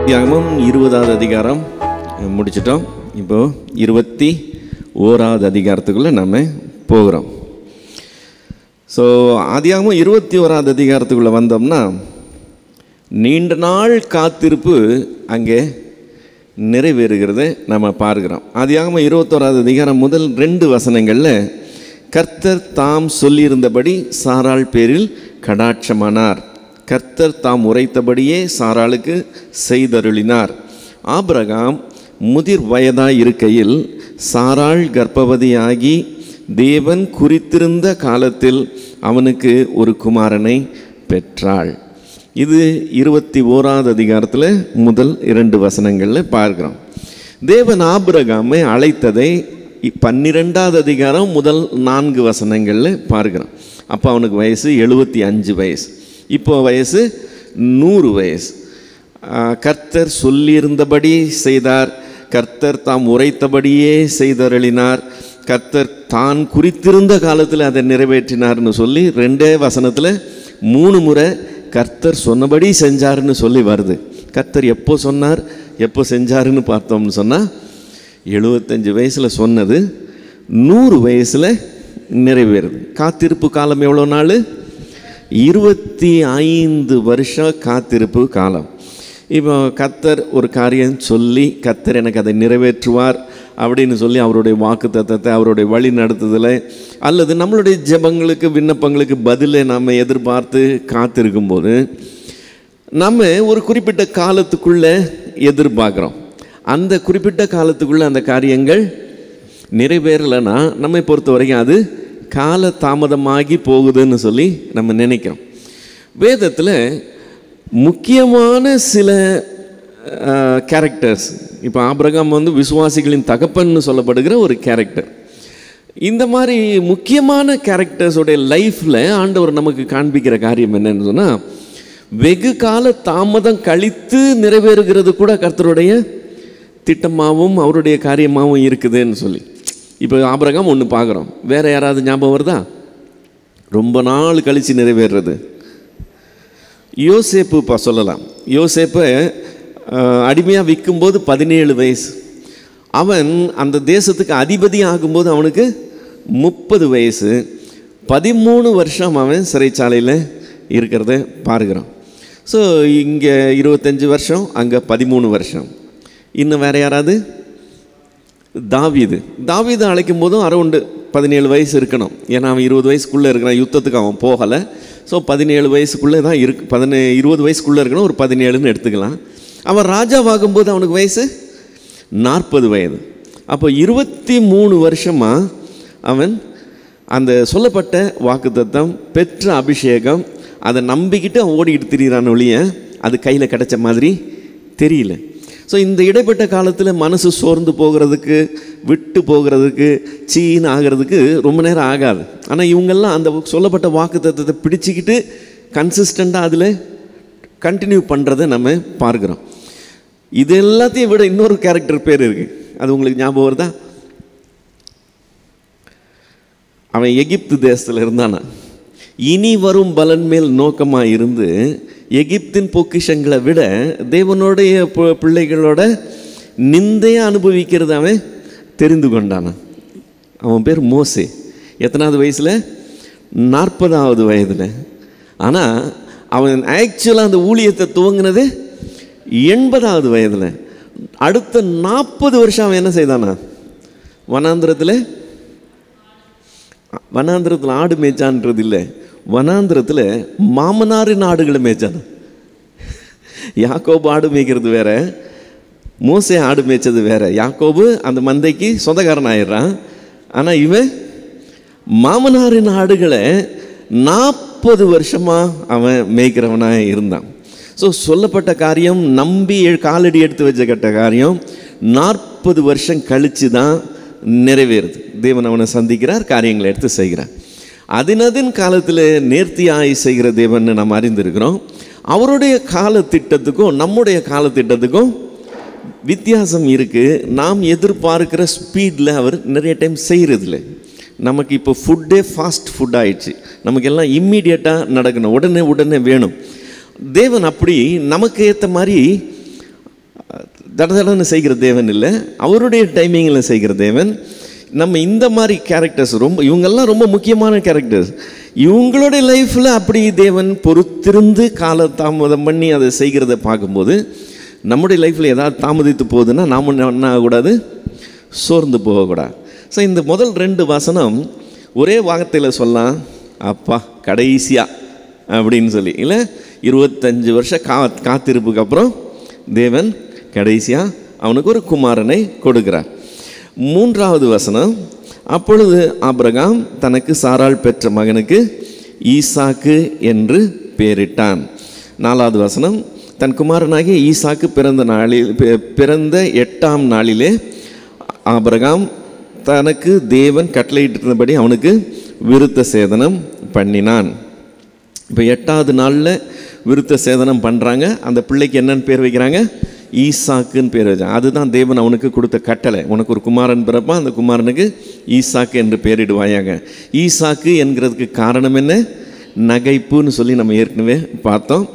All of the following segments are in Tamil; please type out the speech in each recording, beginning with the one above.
ஆதியாகமம் 20வது அதிகாரம் முடிச்சிட்டோம். இப்போது 21வது அதிகாரத்துக்குள்ளே நம்ம போகிறோம். ஸோ ஆதியாகமம் 21வது அதிகாரத்துக்குள்ளே வந்தோம்னா நீண்ட நாள் காத்திருப்பு அங்கே நிறைவேறுகிறது நம்ம பார்க்கிறோம். ஆதியாகமம் 21வது அதிகாரம் முதல் 2 வசனங்களில் கர்த்தர் தாம் சொல்லியிருந்தபடி சாராள் பேரில் கடாட்சமானார். கர்த்தர் தாம் உரைத்தபடியே சாராளுக்கு செய்தருளினார். ஆபிரகாம் முதிர் வயதாய் இருக்கையில் சாராள் கர்ப்பவதியாகி தேவன் குறித்திருந்த காலத்தில் அவனுக்கு ஒரு குமாரனை பெற்றாள். இது 21வது அதிகாரத்தில் முதல் 2 வசனங்களில் பார்க்கிறோம். தேவன் ஆபிரகாமை அழைத்ததை 12வது அதிகாரம் முதல் 4 வசனங்களில் பார்க்கிறோம். அப்போ அவனுக்கு வயசு 75 வயசு, இப்போ வயசு 100 வயசு. கர்த்தர் சொல்லியிருந்தபடி செய்தார், கர்த்தர் தாம் உரைத்தபடியே செய்தருளினார், கர்த்தர் தான் குறித்திருந்த காலத்தில் அதை நிறைவேற்றினார்னு சொல்லி 2 வசனத்தில் 3 முறை கர்த்தர் சொன்னபடி செஞ்சார்னு சொல்லி வருது. கர்த்தர் எப்போ சொன்னார் எப்போ செஞ்சாருன்னு பார்த்தோம்னு சொன்னால் 75 வயசில் சொன்னது 100 வயசில் நிறைவேறுது. காத்திருப்பு காலம் எவ்வளோ நாள்? 25 வருஷம் காத்திருப்பு காலம். இப்போ கர்த்தர் ஒரு காரியம் சொல்லி கர்த்தர் எனக்கு அதை நிறைவேற்றுவார் அப்படின்னு சொல்லி அவருடைய வாக்குத்தத்தத்தை அவருடைய வழி நடத்துதலை அல்லது நம்மளுடைய ஜெபங்களுக்கு விண்ணப்பங்களுக்கு பதிலை நாம் எதிர்பார்த்து காத்திருக்கும்போது நம்ம ஒரு குறிப்பிட்ட காலத்துக்குள்ளே எதிர்பார்க்குறோம். அந்த குறிப்பிட்ட காலத்துக்குள்ளே அந்த காரியங்கள் நிறைவேறலைன்னா நம்மை பொறுத்த வரைக்கும் அது கால தாமதமாகி போகுதுன்னு சொல்லி நம்ம நினைக்கிறோம். வேதத்தில் முக்கியமான சில கேரக்டர்ஸ், இப்போ ஆபிரகாம் விசுவாசிகளின் தகப்பன்னு சொல்லப்படுகிற ஒரு கேரக்டர். இந்த மாதிரி முக்கியமான கேரக்டர்ஸோடைய லைஃப்பில் ஆண்டவர் நமக்கு காண்பிக்கிற காரியம் என்னன்னு சொன்னால் வெகு கால தாமதம் கழித்து நிறைவேறுகிறது கூட கர்த்தருடைய திட்டமாகவும் அவருடைய காரியமாகவும் இருக்குதுன்னு சொல்லி. இப்போ ஆபிரகாம் ஒன்று பார்க்குறோம். வேறு யாராவது ஞாபகம் வருதா? ரொம்ப நாள் கழித்து நிறைவேறுறது யோசேப்பு சொல்லலாம். யோசேப்பை அடிமையாக விற்கும்போது 17 வயசு. அவன் அந்த தேசத்துக்கு அதிபதி ஆகும்போது அவனுக்கு 30 வயசு. 13 வருஷம் அவன் சிறைச்சாலையில் இருக்கிறத பார்க்குறான். ஸோ இங்கே 25 வருஷம், அங்கே 13 வருஷம். இன்னும் வேறு யாராவது? தாவீது அழைக்கும் போதும் அரௌண்டு 17 வயசு இருக்கணும். ஏன்னா அவன் 20 வயசுக்குள்ளே இருக்கிறான், யுத்தத்துக்கு அவன் போகலை. ஸோ 17 வயசுக்குள்ளே தான் 20 வயசுக்குள்ளே இருக்கணும், ஒரு 17ன்னு எடுத்துக்கலாம். அவன் ராஜாவாகும்போது அவனுக்கு வயசு 40 வயது. அப்போ 23 வருஷமாக அவன் அந்த சொல்லப்பட்ட வாக்குத்தத்தம் பெற்ற அபிஷேகம் அதை நம்பிக்கிட்டு அவன் ஓடிக்கிட்டு திரிகிறான் ஒழிய அது கையில் கிடைச்ச மாதிரி தெரியல. ஸோ இந்த இடைப்பட்ட காலத்தில் மனசு சோர்ந்து போகிறதுக்கு, விட்டு போகிறதுக்கு, சீன் ஆகிறதுக்கு ரொம்ப நேரம் ஆகாது. ஆனால் இவங்கெல்லாம் அந்த சொல்லப்பட்ட வாக்குத்தத்தத்தை பிடிச்சிக்கிட்டு கன்சிஸ்டண்ட்டாக அதில் கண்டினியூ பண்ணுறதை நம்ம பார்க்குறோம். இது எல்லாத்தையும் விட இன்னொரு கேரக்டர் பேர் இருக்குது. அது உங்களுக்கு ஞாபகம் வருதா? அவன் எகிப்து தேசத்தில் இருந்தானா. இனி வரும் பலன் மேல் நோக்கமாக இருந்து எகிப்தின் பொக்கிஷங்களை விட தேவனுடைய பிள்ளைகளோட நிந்தையை அனுபவிக்கிறது அவன் தெரிந்து கொண்டானா. அவன் பேர் மோசே. எத்தனாவது வயசில்? 40வது வயதில். ஆனால் அவன் ஆக்சுவலாக அந்த ஊழியத்தை துவங்கினது 80வது வயதில். அடுத்த 40 வருஷம் அவன் என்ன செய்தானா? வனாந்திரத்தில் ஆடு மேய்ச்சான்றது இல்லை, வனாந்திரத்தில் மாமனாரின் ஆடுகளை மேய்ச்சான். யாக்கோபு ஆடு மேய்க்கிறது வேற, மோசே ஆடு மேய்ச்சது வேற. யாக்கோபு அந்த மந்தைக்கு சொந்தக்காரன் ஆயிடுறான். ஆனால் இவன் மாமனாரின் ஆடுகளை 40 வருஷமாக அவன் மேய்க்கிறவனாக இருந்தான். ஸோ சொல்லப்பட்ட காரியம் நம்பி காலடி எடுத்து வச்ச கட்ட காரியம் 40 வருஷம் கழித்து தான் நிறைவேறுது. தேவன் அவனை சந்திக்கிறார், காரியங்களை எடுத்து செய்கிறார். அதினதின் காலத்தில் நேர்த்தியாய் செய்கிற தேவன் நாம் அறிந்திருக்கிறோம். அவருடைய காலத்திட்டத்துக்கும் நம்முடைய காலத்திட்டத்துக்கும் வித்தியாசம் இருக்குது. நாம் எதிர்பார்க்கிற ஸ்பீடில் அவர் நிறைய டைம் செய்கிறதில்ல. நமக்கு இப்போ ஃபுட்டே ஃபாஸ்ட் ஃபுட் ஆயிடுச்சு. நமக்கு எல்லாம் இம்மீடியட்டாக நடக்கணும், உடனே வேணும். தேவன் அப்படி நமக்கு ஏற்ற மாதிரி தடதடன்னு செய்கிற தேவன் இல்லை, அவருடைய டைமிங்கில் செய்கிற தேவன். நம்ம இந்த மாதிரி கேரக்டர்ஸ் இவங்கெல்லாம் ரொம்ப முக்கியமான கேரக்டர்ஸ். இவங்களுடைய லைஃப்பில் அப்படி தேவன் பொறுத்திருந்து கால தாமதம் பண்ணி அதை செய்கிறத பார்க்கும்போது, நம்முடைய லைஃப்பில் ஏதாவது தாமதித்து போகுதுன்னா நாம் என்ன ஆகக்கூடாது, சோர்ந்து போகக்கூடாது. ஸோ இந்த முதல் 2 வசனம் ஒரே வார்த்தையில் சொல்லலாம், அப்பா கடைசியாக அப்படின்னு சொல்லி. இல்லை, 25 வருஷம் காத்திருப்புக்கு அப்புறம் தேவன் கடைசியாக அவனுக்கு ஒரு குமாரனை கொடுக்கிறார். 3வது வசனம், அப்பொழுது ஆபிரகாம் தனக்கு சாராள் பெற்ற மகனுக்கு ஈசாக்கு என்று பெயரிட்டான். 4வது வசனம், தன் குமாரனாகிய ஈசாக்கு பிறந்த 8ஆம் நாளிலே ஆபிரகாம் தனக்கு தேவன் கட்டளையிட்டிருந்தபடி அவனுக்கு விருத்த சேதனம் பண்ணினான். இப்போ 8வது நாளில் விருத்த சேதனம் பண்ணுறாங்க. அந்த பிள்ளைக்கு என்னன்னு பேர் வைக்கிறாங்க, ஈசாக்குன்னு பேர் வச்சாங்க. அதுதான் தேவன் அவனுக்கு கொடுத்த கட்டளை. உனக்கு ஒரு குமாரன் பிறப்பான், அந்த குமாரனுக்கு ஈசாக்கு என்று பெயரிடுவாயாங்க. ஈசாக்கு என்கிறதுக்கு காரணம் என்ன, நகைப்புன்னு சொல்லி நம்ம ஏற்கனவே பார்த்தோம்.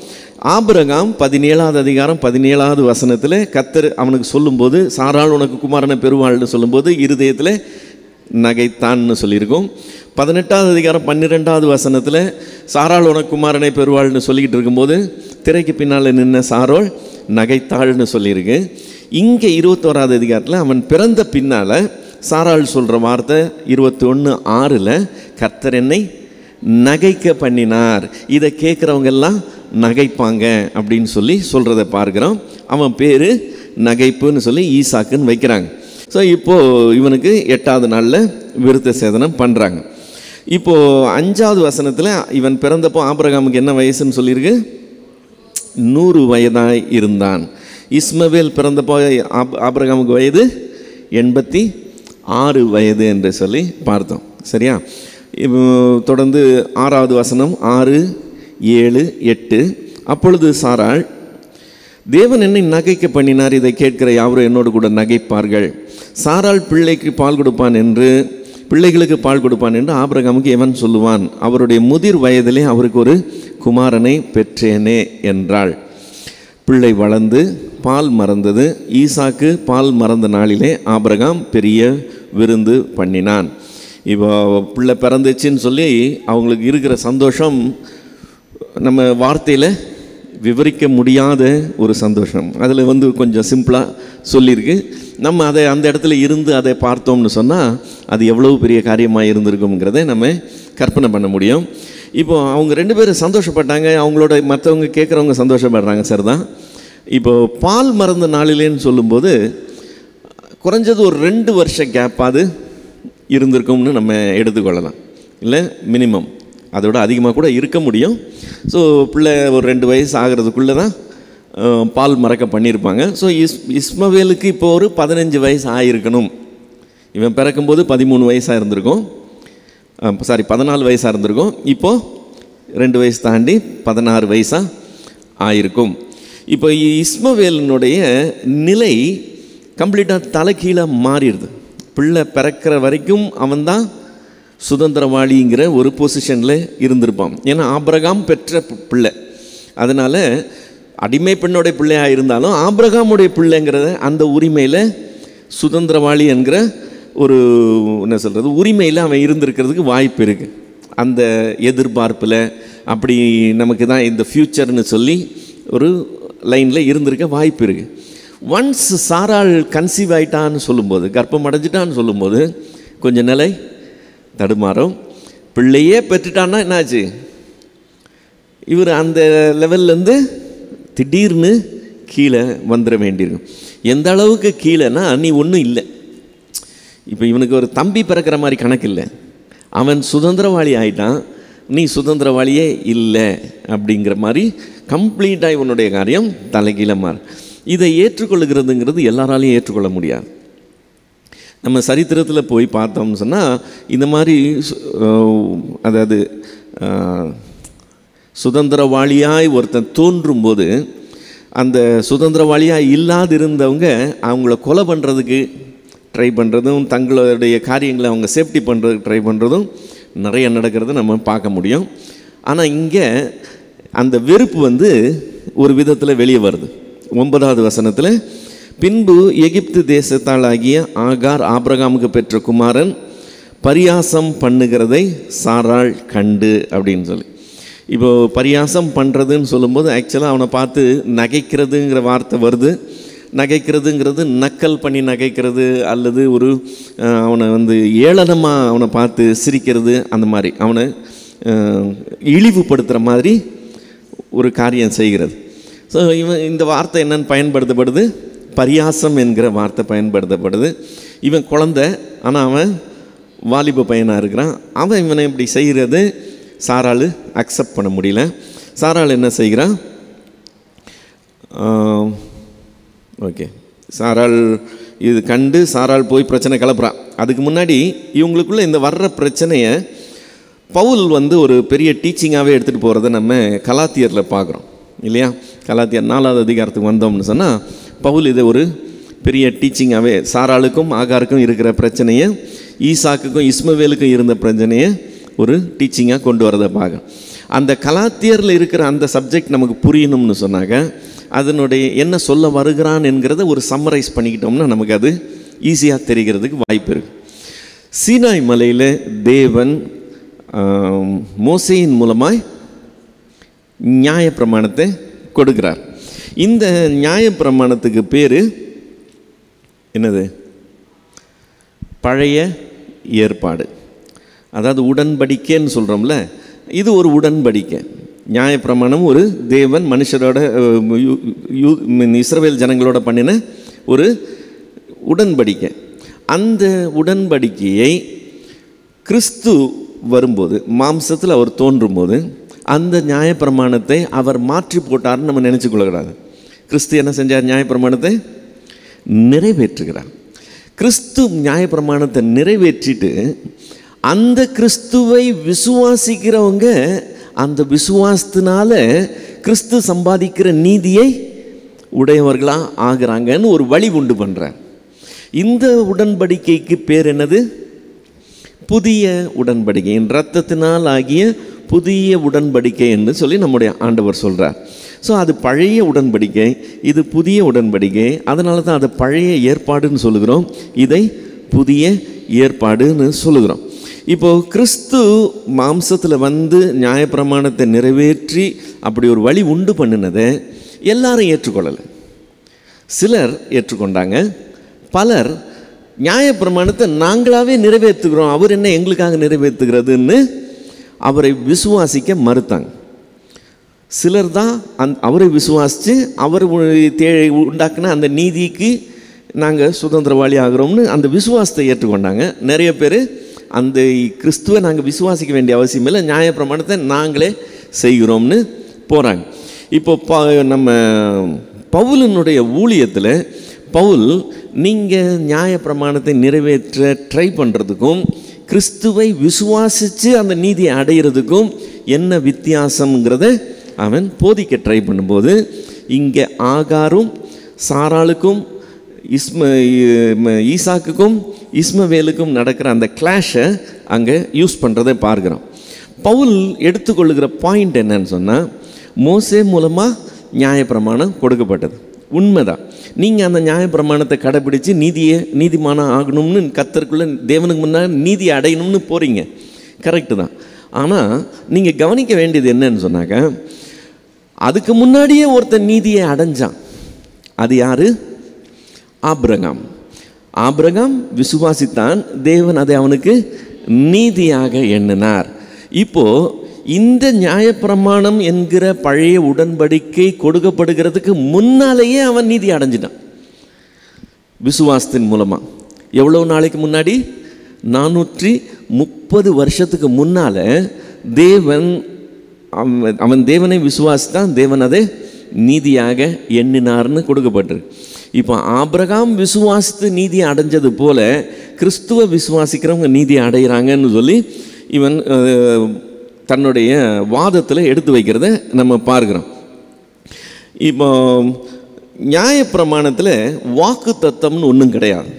ஆபிரகாம் 17வது அதிகாரம் 17வது வசனத்தில் கர்த்தர் அவனுக்கு சொல்லும்போது, சாராள் உனக்கு குமாரனை பெறுவாள்னு சொல்லும்போது இருதயத்தில் நகைத்தான்னு சொல்லியிருக்கோம். 18வது அதிகாரம் 12வது வசனத்தில் சாராள் உனக்கு குமாரனை பெறுவாள்னு சொல்லிக்கிட்டு இருக்கும்போது திரைக்கு பின்னால் நின்ன சாராள் நகைத்தாள்னு சொல்லியிருக்கு. இங்கே 21வது அதிகாரத்தில் அவன் பிறந்த பின்னால் சாராள் சொல்கிற வார்த்தை 21:6 கர்த்தர் என்னை நகைக்க பண்ணினார். இதை கேட்குறவங்க எல்லாம் நகைப்பாங்க அப்படின்னு சொல்லி சொல்கிறத பார்க்குறோம். அவன் பேர் நகைப்புன்னு சொல்லி ஈசாக்குன்னு வைக்கிறாங்க. ஸோ இப்போது இவனுக்கு 8வது நாளில் விருத்த சேதனம் பண்ணுறாங்க. இப்போது 5வது வசனத்தில் இவன் பிறந்தப்போ ஆபிரகாமுக்கு என்ன வயசுன்னு சொல்லியிருக்கு, 100 வயதாய் இருந்தான். இஸ்மவேல் பிறந்தப்போ ஆபிரகாமுக்கு வயது 86 வயது என்று சொல்லி பார்த்தோம். சரியா? தொடர்ந்து 6வது வசனம் 6, 7, 8, அப்பொழுது சாராள் தேவன் என்னை நகைக்க பண்ணினார், இதை கேட்கிற யாவரும் என்னோடு கூட நகைப்பார்கள். சாராள் பிள்ளைகளுக்கு பால் கொடுப்பான் என்று ஆபிரகாமுக்கு எவன் சொல்லுவான், அவருடைய முதிர் வயதிலே அவருக்கு ஒரு குமாரனை பெற்றேனே என்றாள். பிள்ளை வளர்ந்து பால் மறந்தது. ஈசாக்கு பால் மறந்த நாளிலே ஆபிரகாம் பெரிய விருந்து பண்ணினான். இப்போ பிள்ளை பிறந்துச்சின்னு சொல்லி அவங்களுக்கு இருக்கிற சந்தோஷம் நம்ம வார்த்தையில் விவரிக்க முடியாத ஒரு சந்தோஷம். அதில் கொஞ்சம் சிம்பிளாக சொல்லியிருக்கு. நம்ம அதை அந்த இடத்துல இருந்து அதை பார்த்தோம்னு சொன்னால் அது எவ்வளவு பெரிய காரியமாக இருந்திருக்குங்கிறத நம்ம கற்பனை பண்ண முடியும். இப்போது அவங்க 2 பேரும் சந்தோஷப்பட்டாங்க, அவங்களோட மற்றவங்க கேட்குறவங்க சந்தோஷப்படுறாங்க. சார் தான் இப்போது பால் மறந்த நாளிலேன்னு சொல்லும்போது குறைஞ்சது ஒரு 2 வருஷ கேப்பாது இருந்திருக்கும்னு நம்ம எடுத்துக்கொள்ளலாம். இல்லை, மினிமம் அதோட அதிகமாக கூட இருக்க முடியும். ஸோ பிள்ளை ஒரு 2 வயசு ஆகிறதுக்குள்ளே தான் பால் மறக்க பண்ணியிருப்பாங்க. ஸோ இஸ்மவேலுக்கு இப்போ ஒரு 15 வயசு ஆகிருக்கணும். இவன் பிறக்கும்போது 13 வயசாக இருந்திருக்கும், 14 வயசாக இருந்திருக்கும். இப்போது 2 வயசு தாண்டி 16 வயசாக ஆயிருக்கும். இப்போ இஸ்மவேலினுடைய நிலை கம்ப்ளீட்டாக தலைகீழாக மாறிடுது. பிள்ளை பிறக்கிற வரைக்கும் அவன்தான் சுதந்திரவாளிங்கிற ஒரு பொசிஷனில் இருந்திருப்பான். ஏன்னா ஆபிரகாம் பெற்ற பிள்ளை, அதனால் அடிமை பெண்ணுடைய பிள்ளையாக இருந்தாலும் ஆபிரகாமுடைய பிள்ளைங்கிறத அந்த உரிமையில் சுதந்திரவாளி என்கிற ஒரு என்ன சொல்கிறது உரிமையில் அவன் இருந்திருக்கிறதுக்கு வாய்ப்பு இருக்குது. அந்த எதிர்பார்ப்பில் அப்படி நமக்கு தான் இந்த ஃப்யூச்சர்னு சொல்லி ஒரு லைனில் இருந்திருக்க வாய்ப்பு இருக்குது. ஒன்ஸ் சாராள் கன்சீவ் ஆகிட்டான்னு சொல்லும்போது, கர்ப்பம் அடைஞ்சிட்டான்னு சொல்லும்போது கொஞ்சம் நிலை தடுமாறும். பிள்ளையே பெற்றுட்டான்னா என்னாச்சு, இவர் அந்த லெவல்லேருந்து திடீர்னு கீழே வந்துட வேண்டியிருக்கும். எந்த அளவுக்கு கீழேனா, நீ ஒன்றும் இல்லை. இப்போ இவனுக்கு ஒரு தம்பி பிறக்கிற மாதிரி கணக்கு இல்லை, அவன் சுதந்திரவாளி ஆகிட்டான், நீ சுதந்திரவாளியே இல்லை அப்படிங்கிற மாதிரி கம்ப்ளீட்டாக இவனுடைய காரியம் தலைகீழ மாறு. இதை ஏற்றுக்கொள்ளுகிறதுங்கிறது எல்லாராலையும் ஏற்றுக்கொள்ள முடியாது. நம்ம சரித்திரத்தில் போய் பார்த்தோம்னு சொன்னால் இந்த மாதிரி அதாவது சுதந்திரவாளியாய் ஒருத்தன் தோன்றும்போது அந்த சுதந்திரவாளியாக இல்லாதிருந்தவங்க அவங்கள கொலை பண்ணுறதுக்கு ட்ரை பண்ணுறதும் தங்களுடைய காரியங்களை அவங்க சேஃப்டி பண்ணுறதுக்கு ட்ரை பண்ணுறதும் நிறைய நடக்கிறத நம்ம பார்க்க முடியும். ஆனால் இங்கே அந்த வெறுப்பு ஒரு விதத்தில் வெளியே வருது. 9வது வசனத்தில் பின்பு எகிப்து தேசத்தாளாகிய ஆகார் ஆபிரகாமுக்கு பெற்ற குமாரன் பரியாசம் பண்ணுகிறதை சாராள் கண்டு அப்படின்னு சொல்லி. இப்போது பரியாசம் பண்ணுறதுன்னு சொல்லும்போது ஆக்சுவலாக அவனை பார்த்து நகைக்கிறதுங்கிற வார்த்தை வருது. நகைக்கிறதுங்கிறது நக்கல் பண்ணி நகைக்கிறது, அல்லது ஒரு அவனை ஏளனமாக அவனை பார்த்து சிரிக்கிறது, அந்த மாதிரி அவனை இழிவுபடுத்துகிற மாதிரி ஒரு காரியம் செய்கிறது. ஸோ இந்த வார்த்தை என்னென்னு பயன்படுத்தப்படுது? பரியாசம் என்கிற வார்த்தை பயன்படுத்தப்படுது. இவன் குழந்தை, ஆனால் அவன் வாலிப பையனாக இருக்கிறான். அவன் இவனை இப்படி செய்கிறது சாராள் அக்செப்ட் பண்ண முடியல. சாராள் என்ன செய்கிறான்? ஓகே, சாராள் இது கண்டு சாராள் போய் பிரச்சனை கிளப்புறான். அதுக்கு முன்னாடி இவங்களுக்குள்ளே இந்த வர்ற பிரச்சனையை பவுல் ஒரு பெரிய டீச்சிங்காகவே எடுத்துகிட்டு போகிறத நம்ம கலாத்தியரில் பார்க்குறோம் இல்லையா? கலாத்தியர் 4வது அதிகாரத்துக்கு வந்தோம்னு சொன்னால் பவுல் இதை ஒரு பெரிய டீச்சிங்காகவே சாராளுக்கும் ஆகாருக்கும் இருக்கிற பிரச்சனையை, ஈசாக்குக்கும் இஸ்மவேலுக்கும் இருந்த பிரச்சனையை ஒரு டீச்சிங்காக கொண்டு வரதை பார்க்குறோம். அந்த கலாத்தியரில் இருக்கிற அந்த சப்ஜெக்ட் நமக்கு புரியணும்னு சொன்னாங்க, அதனுடைய என்ன சொல்ல வருகிறான் என்கிறத ஒரு சம்மரைஸ் பண்ணிக்கிட்டோம்னா நமக்கு அது ஈஸியாக தெரிகிறதுக்கு வாய்ப்பு இருக்குது. சீனாய் மலையில் தேவன் மோசேயின் மூலமாய் நியாயப்பிரமாணத்தை கொடுக்கிறார். இந்த நியாயப்பிரமாணத்துக்கு பேர் என்னது? பழைய ஏற்பாடு. அதாவது உடன்படிக்கைன்னு சொல்கிறோம்ல, இது ஒரு உடன்படிக்கை. நியாயப்பிரமாணம் ஒரு தேவன் மனுஷரோட இஸ்ரவேல் ஜனங்களோட பண்ணின ஒரு உடன்படிக்கை. அந்த உடன்படிக்கையை கிறிஸ்து வரும்போது, மாம்சத்தில் அவர் தோன்றும்போது, அந்த நியாயப்பிரமாணத்தை அவர் மாற்றி போட்டார்னு நம்ம நினச்சி கொள்ளக்கூடாது. கிறிஸ்து என்ன செஞ்சார்? நியாயப்பிரமாணத்தை நிறைவேற்றுகிறார். கிறிஸ்து நியாயப்பிரமாணத்தை நிறைவேற்றிட்டு அந்த கிறிஸ்துவை விசுவாசிக்கிறவங்க அந்த விசுவாசத்தினால கிறிஸ்து சம்பாதிக்கிற நீதியை உடையவர்களாக ஆகிறாங்கன்னு ஒரு வழி உண்டு பண்ணுறார். இந்த உடன்படிக்கைக்கு பேர் என்னது? புதிய உடன்படிக்கை. என் இரத்தத்தினால் ஆகிய புதிய உடன்படிக்கை என்று சொல்லி நம்முடைய ஆண்டவர் சொல்கிறார். ஸோ அது பழைய உடன்படிக்கை, இது புதிய உடன்படிக்கை. அதனால தான் அதை பழைய ஏற்பாடுன்னு சொல்லுகிறோம், இதை புதிய ஏற்பாடுன்னு சொல்லுகிறோம். இப்போது கிறிஸ்து மாம்சத்தில் நியாயப்பிரமாணத்தை நிறைவேற்றி அப்படி ஒரு வழி உண்டு பண்ணினதை எல்லாரும் ஏற்றுக்கொள்ளலை. சிலர் ஏற்றுக்கொண்டாங்க, பலர் நியாயப்பிரமாணத்தை நாங்களாகவே நிறைவேற்றுகிறோம், அவர் என்ன எங்களுக்காக நிறைவேற்றுகிறதுன்னு அவரை விசுவாசிக்க மறுத்தாங்க. சிலர் தான் அவரை விசுவாசித்து அவர் உண்டாக்குன அந்த நீதிக்கு நாங்கள் சுதந்திரவாளி ஆகிறோம்னு அந்த விசுவாசத்தை ஏற்றுக்கொண்டாங்க. நிறைய பேர் அந்த கிறிஸ்துவை நாங்கள் விசுவாசிக்க வேண்டிய அவசியம் இல்லை, நியாயப்பிரமாணத்தை நாங்களே செய்கிறோம்னு போகிறாங்க. இப்போ நம்ம பவுலினுடைய ஊழியத்தில் பவுல் நீங்கள் நியாயப்பிரமாணத்தை நிறைவேற்ற ட்ரை பண்ணுறதுக்கும் கிறிஸ்துவை விசுவாசித்து அந்த நீதியை அடைகிறதுக்கும் என்ன வித்தியாசங்கிறத அவன் போதிக்க ட்ரை பண்ணும்போது, இங்கே ஆகாரும் சாராளுக்கும் ஈசாக்குக்கும் இஸ்மவேலுக்கும் நடக்கிற அந்த கிளாஷை அங்கே யூஸ் பண்ணுறதை பார்க்குறோம். பவுல் எடுத்துக்கொள்ளுகிற பாயிண்ட் என்னன்னு சொன்னால், மோசே மூலமாக நியாயப்பிரமாணம் கொடுக்கப்பட்டது உண்மைதான். நீங்கள் அந்த நியாயப்பிரமாணத்தை கடைப்பிடித்து நீதிமானம் ஆகணும்னு கர்த்தருக்குள்ளே தேவனுக்கு முன்னாடி நீதியை அடையணும்னு போகிறீங்க, கரெக்டு தான். ஆனால் நீங்கள் கவனிக்க வேண்டியது என்னன்னு சொன்னாக்க, அதுக்கு முன்னாடியே ஒருத்தன் நீதியை அடைஞ்சான். அது யார்? ஆபிரகாம். ஆபிரகாம் விசுவாசித்தான், தேவன் அதை அவனுக்கு நீதியாக எண்ணினார். இப்போது இந்த நியாயப்பிரமாணம் என்கிற பழைய உடன்படிக்கை கொடுக்கப்படுகிறதுக்கு முன்னாலேயே அவன் நீதி அடைஞ்சிட்டான் விசுவாசத்தின் மூலமாக. எவ்வளோ நாளைக்கு முன்னாடி? 430 வருஷத்துக்கு முன்னால் தேவன் அவன் தேவனை விசுவாசித்தான், தேவன் அதை நீதியாக எண்ணினார்னு கொடுக்கப்பட்டிருக்கு. இப்போ ஆபிரகாம் விசுவாசித்து நீதி அடைஞ்சது போல கிறிஸ்துவ விசுவாசிக்கிறவங்க நீதி அடைகிறாங்கன்னு சொல்லி இவன் தன்னுடைய வாதத்தில் எடுத்து வைக்கிறத நம்ம பார்க்குறோம். இப்போ நியாயப்பிரமாணத்தில் வாக்கு தத்தம்னு ஒன்றும் கிடையாது.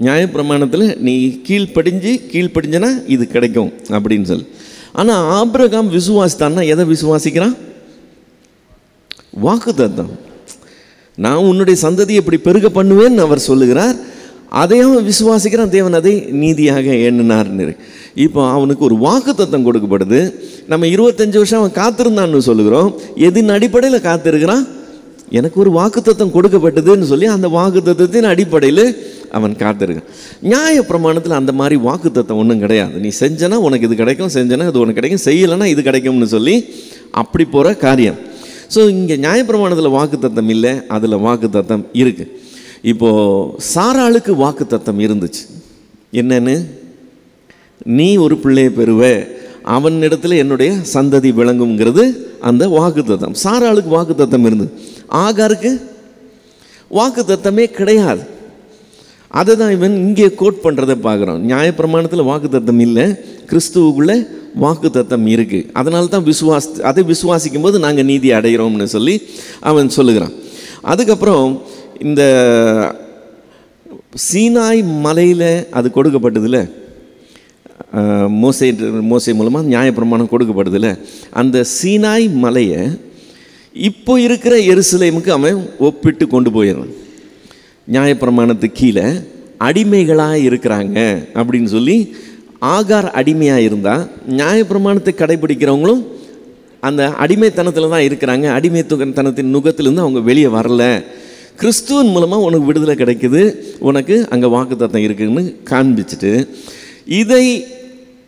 நியாயப்பிரமாணத்தில் நீ கீழ்ப்படிஞ்சனா இது கிடைக்கும் அப்படின்னு சொல்லி. ஆனால் ஆபிரகாம் விசுவாசித்தான்னா எதை விசுவாசிக்கிறான்? வாக்கு தத்தம். நான் உன்னுடைய சந்ததியை இப்படி பெருக பண்ணுவேன்னு அவர் சொல்லுகிறார். அதையும் விசுவாசிக்கிறான். தேவன் அதை நீதியாக எண்ணினார்னு. இப்போ அவனுக்கு ஒரு வாக்குத்தத்தம் கொடுக்கப்படுது. நம்ம 25 வருஷம் அவன் காத்திருந்தான்னு சொல்லுகிறோம். எதின் அடிப்படையில் காத்திருக்கிறான்? எனக்கு ஒரு வாக்குத்தத்தம் கொடுக்கப்பட்டதுன்னு சொல்லி அந்த வாக்குத்தத்தத்தின் அடிப்படையில் அவன் காத்திருக்கான். நியாய பிரமாணத்தில் அந்த மாதிரி வாக்குத்தத்தம் ஒன்றும் கிடையாது. நீ செஞ்சனா உனக்கு இது கிடைக்கும், செஞ்சனா இது உனக்கு கிடைக்கும், செய்யலைன்னா இது கிடைக்கும்னு சொல்லி அப்படி போகிற காரியம். ஸோ இங்கே நியாயப்பிரமாணத்தில் வாக்குத்தத்தம் இல்லை, அதில் வாக்குத்தத்தம் இருக்குது. இப்போது சாராளுக்கு வாக்குத்தத்தம் இருந்துச்சு. என்னன்னு? நீ ஒரு பிள்ளையை பெறுவ, அவனிடத்தில் என்னுடைய சந்ததி விளங்குங்கிறது அந்த வாக்குத்தத்தம். சாராளுக்கு வாக்குத்தத்தம் இருந்தது. ஆகாருக்கு வாக்குத்தத்தமே கிடையாது. அதை தான் இவன் இங்கே கோட் பண்ணுறதை பார்க்குறோம். நியாயப்பிரமாணத்தில் வாக்குத்தத்தம் இல்லை, கிறிஸ்துவுக்குள்ளே வாக்குத்தத்தம் இருக்குது. அதனால தான் அதை விசுவாசிக்கும் போது நாங்கள் நீதி அடைகிறோம்னு சொல்லி அவன் சொல்லுகிறான். அதுக்கப்புறம் இந்த சீனாய் மலையில் அது கொடுக்கப்பட்டதில்ல, மோசே மூலமாக நியாயப்பிரமாணம் கொடுக்கப்படுதில்ல, அந்த சீனாய் மலையை இப்போ இருக்கிற எருசலேமுக்கு அவன் ஒப்பிட்டு கொண்டு போயிடுறான். நியாயப்பிரமாணத்துக்கு கீழே அடிமைகளாக இருக்கிறாங்க அப்படின்னு சொல்லி, ஆகார் அடிமையாக இருந்தால் நியாயப்பிரமாணத்தை கடைபிடிக்கிறவங்களும் அந்த அடிமைத்தனத்தில் தான் இருக்கிறாங்க. அடிமைத்தனத்தின் நுகத்திலிருந்து அவங்க வெளியே வரல. கிறிஸ்துவின் மூலமாக உனக்கு விடுதலை கிடைக்குது, உனக்கு அங்கே வாக்குத்தத்தம் இருக்குதுன்னு காண்பிச்சுட்டு, இதை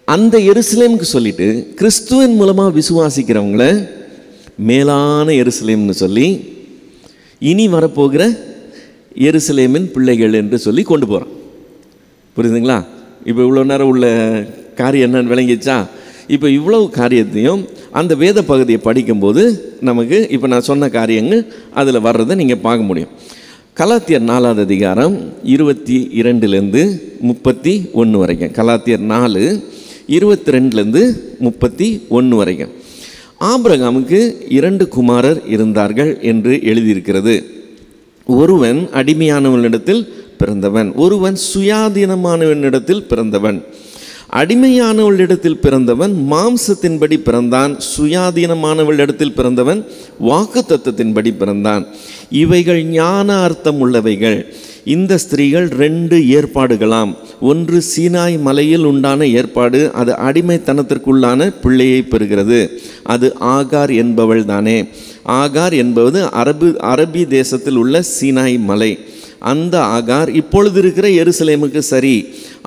அந்த எருசலேமுக்கு சொல்லிட்டு கிறிஸ்துவின் மூலமாக விசுவாசிக்கிறவங்கள மேலான எருசலேம்னு சொல்லி இனி வரப்போகிற எருசலேமின் பிள்ளைகள் என்று சொல்லி கொண்டு போகிறான். புரியுதுங்களா? இப்போ இவ்வளோ நேரம் உள்ள காரியம் என்னன்னு விளங்கிச்சா? இப்போ இவ்வளவு காரியத்தையும் அந்த வேத பகுதியை படிக்கும்போது நமக்கு இப்போ நான் சொன்ன காரியங்கள் அதில் வர்றதை நீங்கள் பார்க்க முடியும். கலாத்தியர் 4வது அதிகாரம் 22லேருந்து 31 வரைக்கும். கலாத்தியர் 4 22லேருந்து 31 வரைக்கும். ஆபிரகாமுக்கு 2 குமாரர் இருந்தார்கள் என்று எழுதியிருக்கிறது. ஒருவன் அடிமையானவனிடத்தில் பிறந்தவன், ஒருவன் சுயாதீனமானவனிடத்தில் பிறந்தவன். அடிமையானவளிடத்தில் பிறந்தவன் மாம்சத்தின்படி பிறந்தான், சுயாதீனமானவளிடத்தில் பிறந்தவன் வாக்குத்தத்தத்தின்படி பிறந்தான். இவைகள் ஞான அர்த்தம் உள்ளவைகள். இந்த ஸ்திரீகள் 2 ஏற்பாடுகளாம். ஒன்று சீனாய் மலையில் உண்டான ஏற்பாடு, அது அடிமைத்தனத்திற்குள்ளான பிள்ளையை பெறுகிறது. அது ஆகார் என்பவள் தானே. ஆகார் என்பது அரபி தேசத்தில் உள்ள சீனாய் மலை. அந்த ஆகார் இப்பொழுது இருக்கிற எருசலேமுக்கு சரி,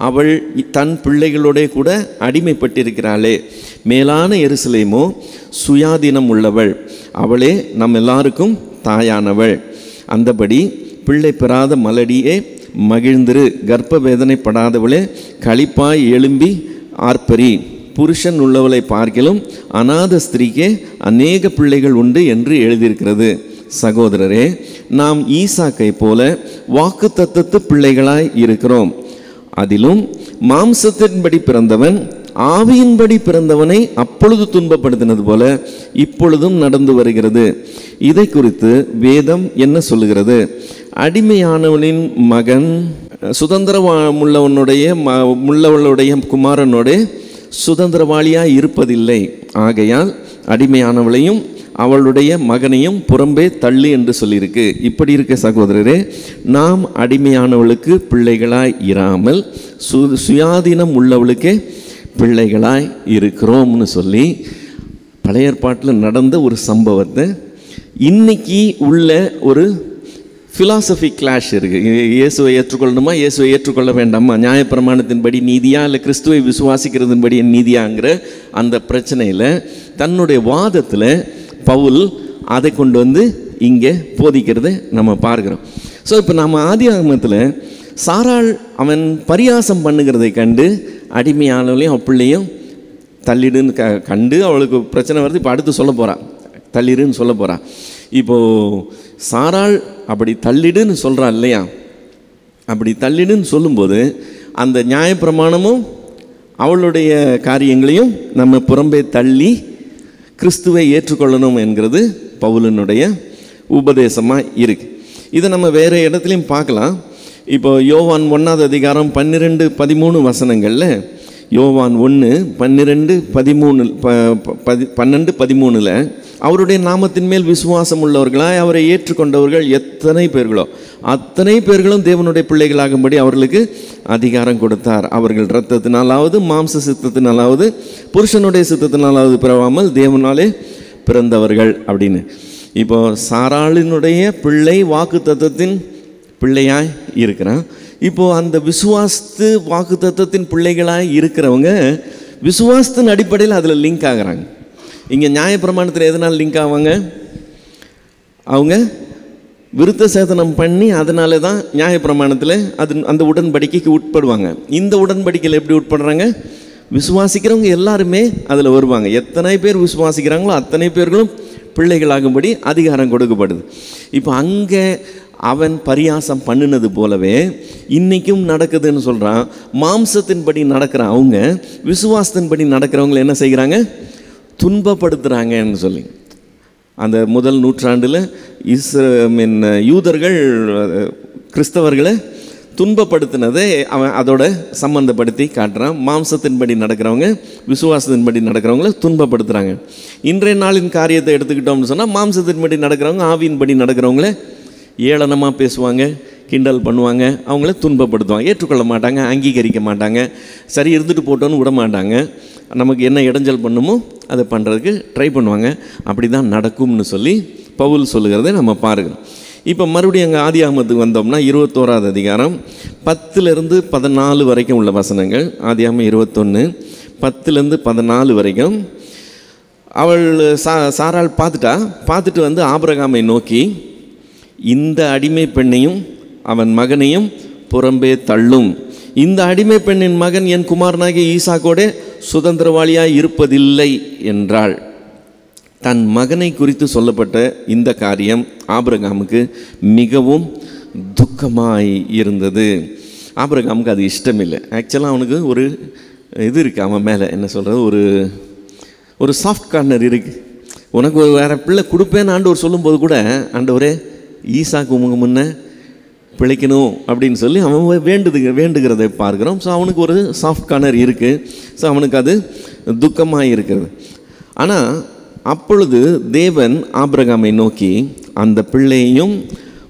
அவள் தன் பிள்ளைகளோட கூட அடிமைப்பட்டிருக்கிறாளே. மேலான எருசலேமோ சுயாதீனம் உள்ளவள், அவளே நம் எல்லாருக்கும் தாயானவள். அந்தபடி பிள்ளை பெறாத மலடியே மகிழ்ந்திரு, கர்ப்ப வேதனைப்படாதவளே களிப்பாய் எழும்பி ஆர்ப்பரி. புருஷன் உள்ளவளை பார்க்கிலும் அநாத ஸ்திரீக்கே அநேக பிள்ளைகள் உண்டு என்று எழுதியிருக்கிறது. சகோதரரே, நாம் ஈசாக்கை போல வாக்குத்தத்தத்து பிள்ளைகளாய் இருக்கிறோம். அதிலும் மாம்சத்தின்படி பிறந்தவன் ஆவியின்படி பிறந்தவனை அப்பொழுது துன்பப்படுத்தினது போல இப்பொழுதும் நடந்து வருகிறது. இதை குறித்து வேதம் என்ன சொல்லுகிறது? அடிமையானவனின் மகன் உள்ளவளுடைய குமாரனோட சுதந்திரவாளியாய் இருப்பதில்லை. ஆகையால் அடிமையானவளையும் அவளுடைய மகனையும் புறம்பே தள்ளு என்று சொல்லியிருக்கு. இப்படி இருக்க சகோதரரே, நாம் அடிமையானவளுக்கு பிள்ளைகளாய் இராமல் சுயாதீனம் உள்ளவளுக்கே பிள்ளைகளாய் இருக்கிறோம்னு சொல்லி பழைய ஏற்பாட்டில் நடந்த ஒரு சம்பவத்தை இன்னைக்கு உள்ள ஒரு ஃபிலாசபி கிளாஷ் இருக்குது. இயேசுவை ஏற்றுக்கொள்ளணுமா, இயேசுவை ஏற்றுக்கொள்ள வேண்டாமா, நியாயப்பிரமாணத்தின்படி நீதியா இல்லை கிறிஸ்துவை விசுவாசிக்கிறதுன்படி நீதியாங்கிற அந்த பிரச்சனையில் தன்னுடைய வாதத்தில் பவுல் அதை கொண்டு வந்து இங்கே போதிக்கிறத நம்ம பார்க்குறோம். ஸோ இப்போ நம்ம ஆதியாகமத்தில் சாராள் அவன் பரியாசம் பண்ணுகிறதை கண்டு அடிமையானவளையும் பிள்ளையும் தள்ளிடுன்னு கண்டு அவளுக்கு பிரச்சனை வருது. இப்போ அடுத்து சொல்ல போகிறான், தள்ளிடுன்னு சொல்ல போகிறான். இப்போது சாராள் அப்படி தள்ளிடுன்னு சொல்கிறான் இல்லையா? அப்படி தள்ளிடுன்னு சொல்லும்போது அந்த நியாயப்பிரமாணமும் அவளுடைய காரியங்களையும் நம்ம புறம்பே தள்ளி கிறிஸ்துவை ஏற்றுக்கொள்ளணும் என்கிறது பவுலினுடைய உபதேசமாக இருக்குது. இதை நம்ம வேறு இடத்துலையும் பார்க்கலாம். இப்போ யோவான் 1வது அதிகாரம் 12-13 வசனங்களில் யோவான் 1:12-13 அவருடைய நாமத்தின் மேல் விசுவாசம் உள்ளவர்களாய் அவரை ஏற்றுக்கொண்டவர்கள் எத்தனை பேர்களோ அத்தனை பேர்களும் தேவனுடைய பிள்ளைகளாகும்படி அவர்களுக்கு அதிகாரம் கொடுத்தார். அவர்கள் இரத்தத்தினாலாவது மாம்ச சித்தத்தினாலாவது புருஷனுடைய சித்தத்தினாலாவது பிறவாமல் தேவனாலே பிறந்தவர்கள் அப்படின்னு. இப்போ சாராளினுடைய பிள்ளை வாக்கு தத்தத்தின் பிள்ளையாய் இருக்கிறான். இப்போது அந்த விசுவாசத்து வாக்கு தத்தத்தின் பிள்ளைகளாய் இருக்கிறவங்க விசுவாசத்தின் அடிப்படையில் அதில் லிங்க் ஆகிறாங்க. இங்கே நியாயப்பிரமாணத்தில் எதனால் லிங்க் ஆவாங்க? அவங்க விருத்த சேதனம் பண்ணி அதனால தான் நியாயப்பிரமாணத்தில் அந்த உடன்படிக்கைக்கு உட்படுவாங்க. இந்த உடன்படிக்கையில் எப்படி உட்படுறாங்க? விசுவாசிக்கிறவங்க எல்லாருமே அதில் வருவாங்க. எத்தனை பேர் விசுவாசிக்கிறாங்களோ அத்தனை பேர்களும் பிள்ளைகளாகும்படி அதிகாரம் கொடுக்கப்படுது. இப்போ அங்கே அவன் பரியாசம் பண்ணினது போலவே இன்றைக்கும் நடக்குதுன்னு சொல்கிறான். மாம்சத்தின்படி நடக்கிற அவங்க விசுவாசத்தின்படி நடக்கிறவங்களை என்ன செய்கிறாங்க? துன்பப்படுத்துகிறாங்கன்னு சொல்லி. அந்த முதல் நூற்றாண்டில் யூதர்கள் கிறிஸ்தவர்களை துன்பப்படுத்தினதை அவன் அதோட சம்மந்தப்படுத்தி காட்டுறான். மாம்சத்தின்படி நடக்கிறவங்க விசுவாசத்தின்படி நடக்கிறவங்கள துன்பப்படுத்துகிறாங்க. இன்றைய நாளின் காரியத்தை எடுத்துக்கிட்டோம்னு சொன்னால் மாம்சத்தின்படி நடக்கிறவங்க ஆவியின்படி நடக்கிறவங்கள ஏளனமாக பேசுவாங்க, கிண்டல் பண்ணுவாங்க, அவங்கள துன்பப்படுத்துவாங்க, ஏற்றுக்கொள்ள மாட்டாங்க, அங்கீகரிக்க மாட்டாங்க, சரி இருந்துட்டு போட்டோன்னு விட மாட்டாங்க. நமக்கு என்ன இடைஞ்சல் பண்ணுமோ அதை பண்ணுறதுக்கு ட்ரை பண்ணுவாங்க. அப்படி தான் நடக்கும்னு சொல்லி பவுல் சொல்லுகிறத நம்ம பாருங்கள். இப்போ மறுபடியும் அங்கே ஆதியாகமத்துக்கு வந்தோம்னா 21வது அதிகாரம் 10-14 வரைக்கும் உள்ள வசனங்கள். ஆதியாகமம் 21:10-14 வரைக்கும். அவள் சாராள் பார்த்துட்டு வந்து ஆபிரகாமை நோக்கி, இந்த அடிமை பெண்ணையும் அவன் மகனையும் புறம்பே தள்ளும். இந்த அடிமை பெண்ணின் மகன் என் குமாரனாகிய ஈசாக்கோட சுதந்திரவாளியாய் இருப்பதில்லை என்றாள். தன் மகனை குறித்து சொல்லப்பட்ட இந்த காரியம் ஆபிரகாமுக்கு மிகவும் துக்கமாய் இருந்தது. ஆபிரகாமுக்கு அது இஷ்டமில்லை. ஆக்சுவலாக அவனுக்கு ஒரு இது இருக்குது, அவன் மேலே என்ன சொல்கிறது, ஒரு சாஃப்ட் கார்னர் இருக்குது. உனக்கு ஒரு வேறு பிள்ளை கொடுப்பேன்னு ஆண்டவர் சொல்லும்போது கூட, ஆண்டவரே ஈசாக்கு உங்க முன்னே பிழைக்கணும் அப்படின்னு சொல்லி அவன் வேண்டுகிறதை பார்க்குறோம். ஸோ அவனுக்கு ஒரு சாஃப்ட் கார்னர் இருக்குது. ஸோ அவனுக்கு அது துக்கமாக இருக்கிறது. ஆனால் அப்பொழுது தேவன் ஆபிரகாமை நோக்கி, அந்த பிள்ளையையும்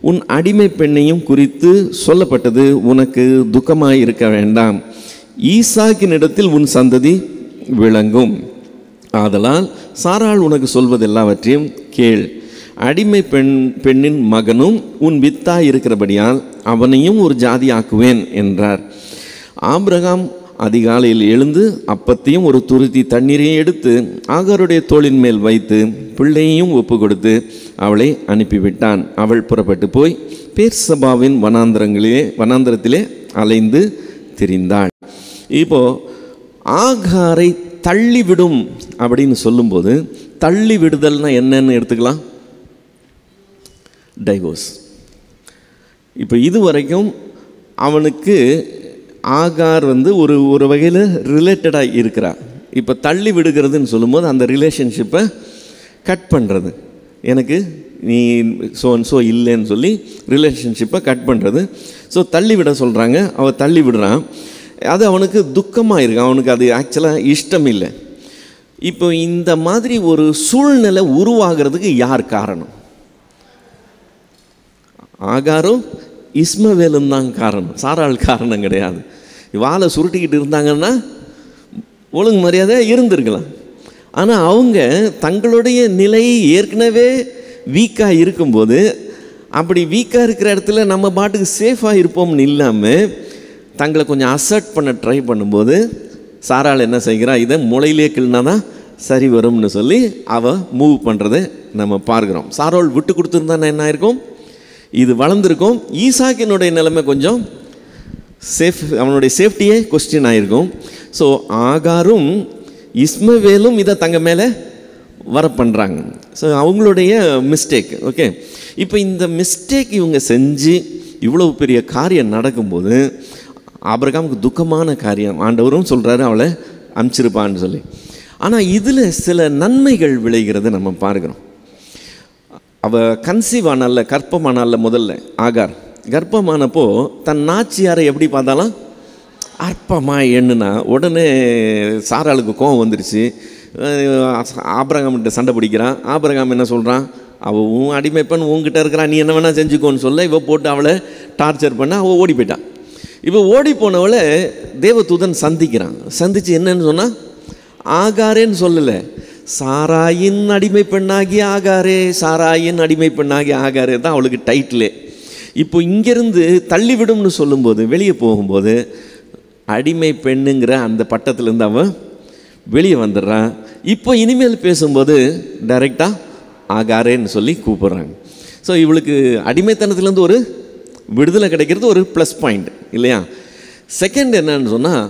உன் அடிமை பெண்ணையும் குறித்து சொல்லப்பட்டது உனக்கு துக்கமாக இருக்க வேண்டாம். ஈசாக்கினிடத்தில் உன் சந்ததி விளங்கும். ஆதலால் சாராள் உனக்கு சொல்வது எல்லாவற்றையும் கேள். அடிமை பெண்ணின் மகனும் உன் வித்தாய் இருக்கிறபடியால் அவனையும் ஒரு ஜாதி ஆக்குவேன் என்றார். ஆபிரகாம் அதிகாலையில் எழுந்து அப்பத்தையும் ஒரு துருத்தி தண்ணீரையும் எடுத்து ஆகாருடைய தோளின் மேல் வைத்து பிள்ளையையும் ஒப்பு கொடுத்து அவளை அனுப்பிவிட்டான். அவள் புறப்பட்டு போய் பேர்சபாவின் வனாந்தரத்திலே அலைந்து திரிந்தாள். இப்போ ஆகாரை தள்ளிவிடும் அப்படின்னு சொல்லும்போது, தள்ளி விடுதல்னா என்னன்னு எடுத்துக்கலாம், டைவோர்ஸ். இப்போ இது வரைக்கும் அவனுக்கு ஆகார் ஒரு வகையில் ரிலேட்டடாக இருக்கிறார். இப்போ தள்ளி விடுகிறதுன்னு சொல்லும்போது அந்த ரிலேஷன்ஷிப்பை கட் பண்ணுறது, எனக்கு நீ ஸோ இல்லைன்னு சொல்லி ரிலேஷன்ஷிப்பை கட் பண்ணுறது. ஸோ தள்ளி விட சொல்கிறாங்க. அவள் தள்ளி விடுறான். அது அவனுக்கு துக்கமாக இருக்கு. அவனுக்கு அது ஆக்சுவலாக இஷ்டம் இல்லை. இப்போ இந்த மாதிரி ஒரு சூழ்நிலை உருவாகிறதுக்கு யார் காரணம்? ஆகாரும் இஸ்மவேலும் தான் காரணம், சாராள் காரணம் கிடையாது. வாழை சுருட்டிக்கிட்டு இருந்தாங்கன்னா ஒழுங்கு மரியாதையாக இருந்திருக்கலாம். ஆனால் அவங்க தங்களுடைய நிலை ஏற்கனவே வீக்காக இருக்கும்போது, அப்படி வீக்காக இருக்கிற இடத்துல நம்ம பாட்டுக்கு சேஃபாக இருப்போம்னு இல்லாமல் தங்களை கொஞ்சம் அசர்ட் பண்ண ட்ரை பண்ணும்போது சாராள் என்ன செய்கிறா, இதை முளையிலே கிள்னா தான் சரி வரும்னு சொல்லி அவள் மூவ் பண்ணுறதை நம்ம பார்க்குறோம். சாராள் விட்டு கொடுத்துருந்தானே என்ன ஆயிருக்கும், இது வளர்ந்துருக்கும். ஈசாக்கினுடைய நிலைமை கொஞ்சம் அவனுடைய சேஃப்டியே கொஸ்டின் ஆகிருக்கும். ஸோ ஆகாரும் இஸ்மவேலும் இதை தங்க மேலே வர பண்ணுறாங்க. ஸோ அவங்களுடைய மிஸ்டேக். ஓகே, இப்போ இந்த மிஸ்டேக் இவங்க செஞ்சு இவ்வளோ பெரிய காரியம் நடக்கும்போது ஆபிரகாமுக்கு துக்கமான காரியம். ஆண்டவரும் சொல்கிறாரு அவளை அனுப்பிச்சிருப்பான்னு சொல்லி. ஆனால் இதில் சில நன்மைகள் விளைகிறது நம்ம பார்க்குறோம். அவள் கன்சீவ் ஆனால, கர்ப்பமானால, முதல்ல ஆகார் கர்ப்பமானப்போ தன் நாச்சியாரை எப்படி பார்த்தாலும் அற்பமாக எண்ணுனா உடனே சாராளுக்கு கோபம் வந்துருச்சு. ஆபிரகாம்கிட்ட சண்டை பிடிக்கிறான். ஆபிரகாம் என்ன சொல்கிறான், அவள் உன் அடிமைப்பெண் உங்ககிட்ட இருக்கிறான், நீ என்ன வேணால் செஞ்சுக்கோன்னு சொல்ல இவள் போட்டு அவளை டார்ச்சர் பண்ண அவள் ஓடி போயிட்டான். இப்போ ஓடி போனவளை தேவதூதன் சந்திக்கிறான். சந்தித்து என்னன்னு சொன்னால், ஆகாரேன்னு சொல்லலை, சாராயின் அடிமை பெண்ணாகி ஆகாரே, சாராயின் அடிமை பெண்ணாகி ஆகாரே தான் அவளுக்கு டைட்டிலே. இப்போ இங்கேருந்து தள்ளிவிடும்னு சொல்லும்போது, வெளியே போகும்போது அடிமை பெண்ணுங்கிற அந்த பட்டத்துலேருந்து அவன் வெளியே வந்துடுறான். இப்போ இனிமேல் பேசும்போது டைரெக்டாக ஆகாரேன்னு சொல்லி கூப்பிட்றாங்க. ஸோ இவளுக்கு அடிமைத்தனத்துலேருந்து ஒரு விடுதலை கிடைக்கிறது ஒரு ப்ளஸ் பாயிண்ட் இல்லையா? செகண்ட் என்னன்னு சொன்னால்,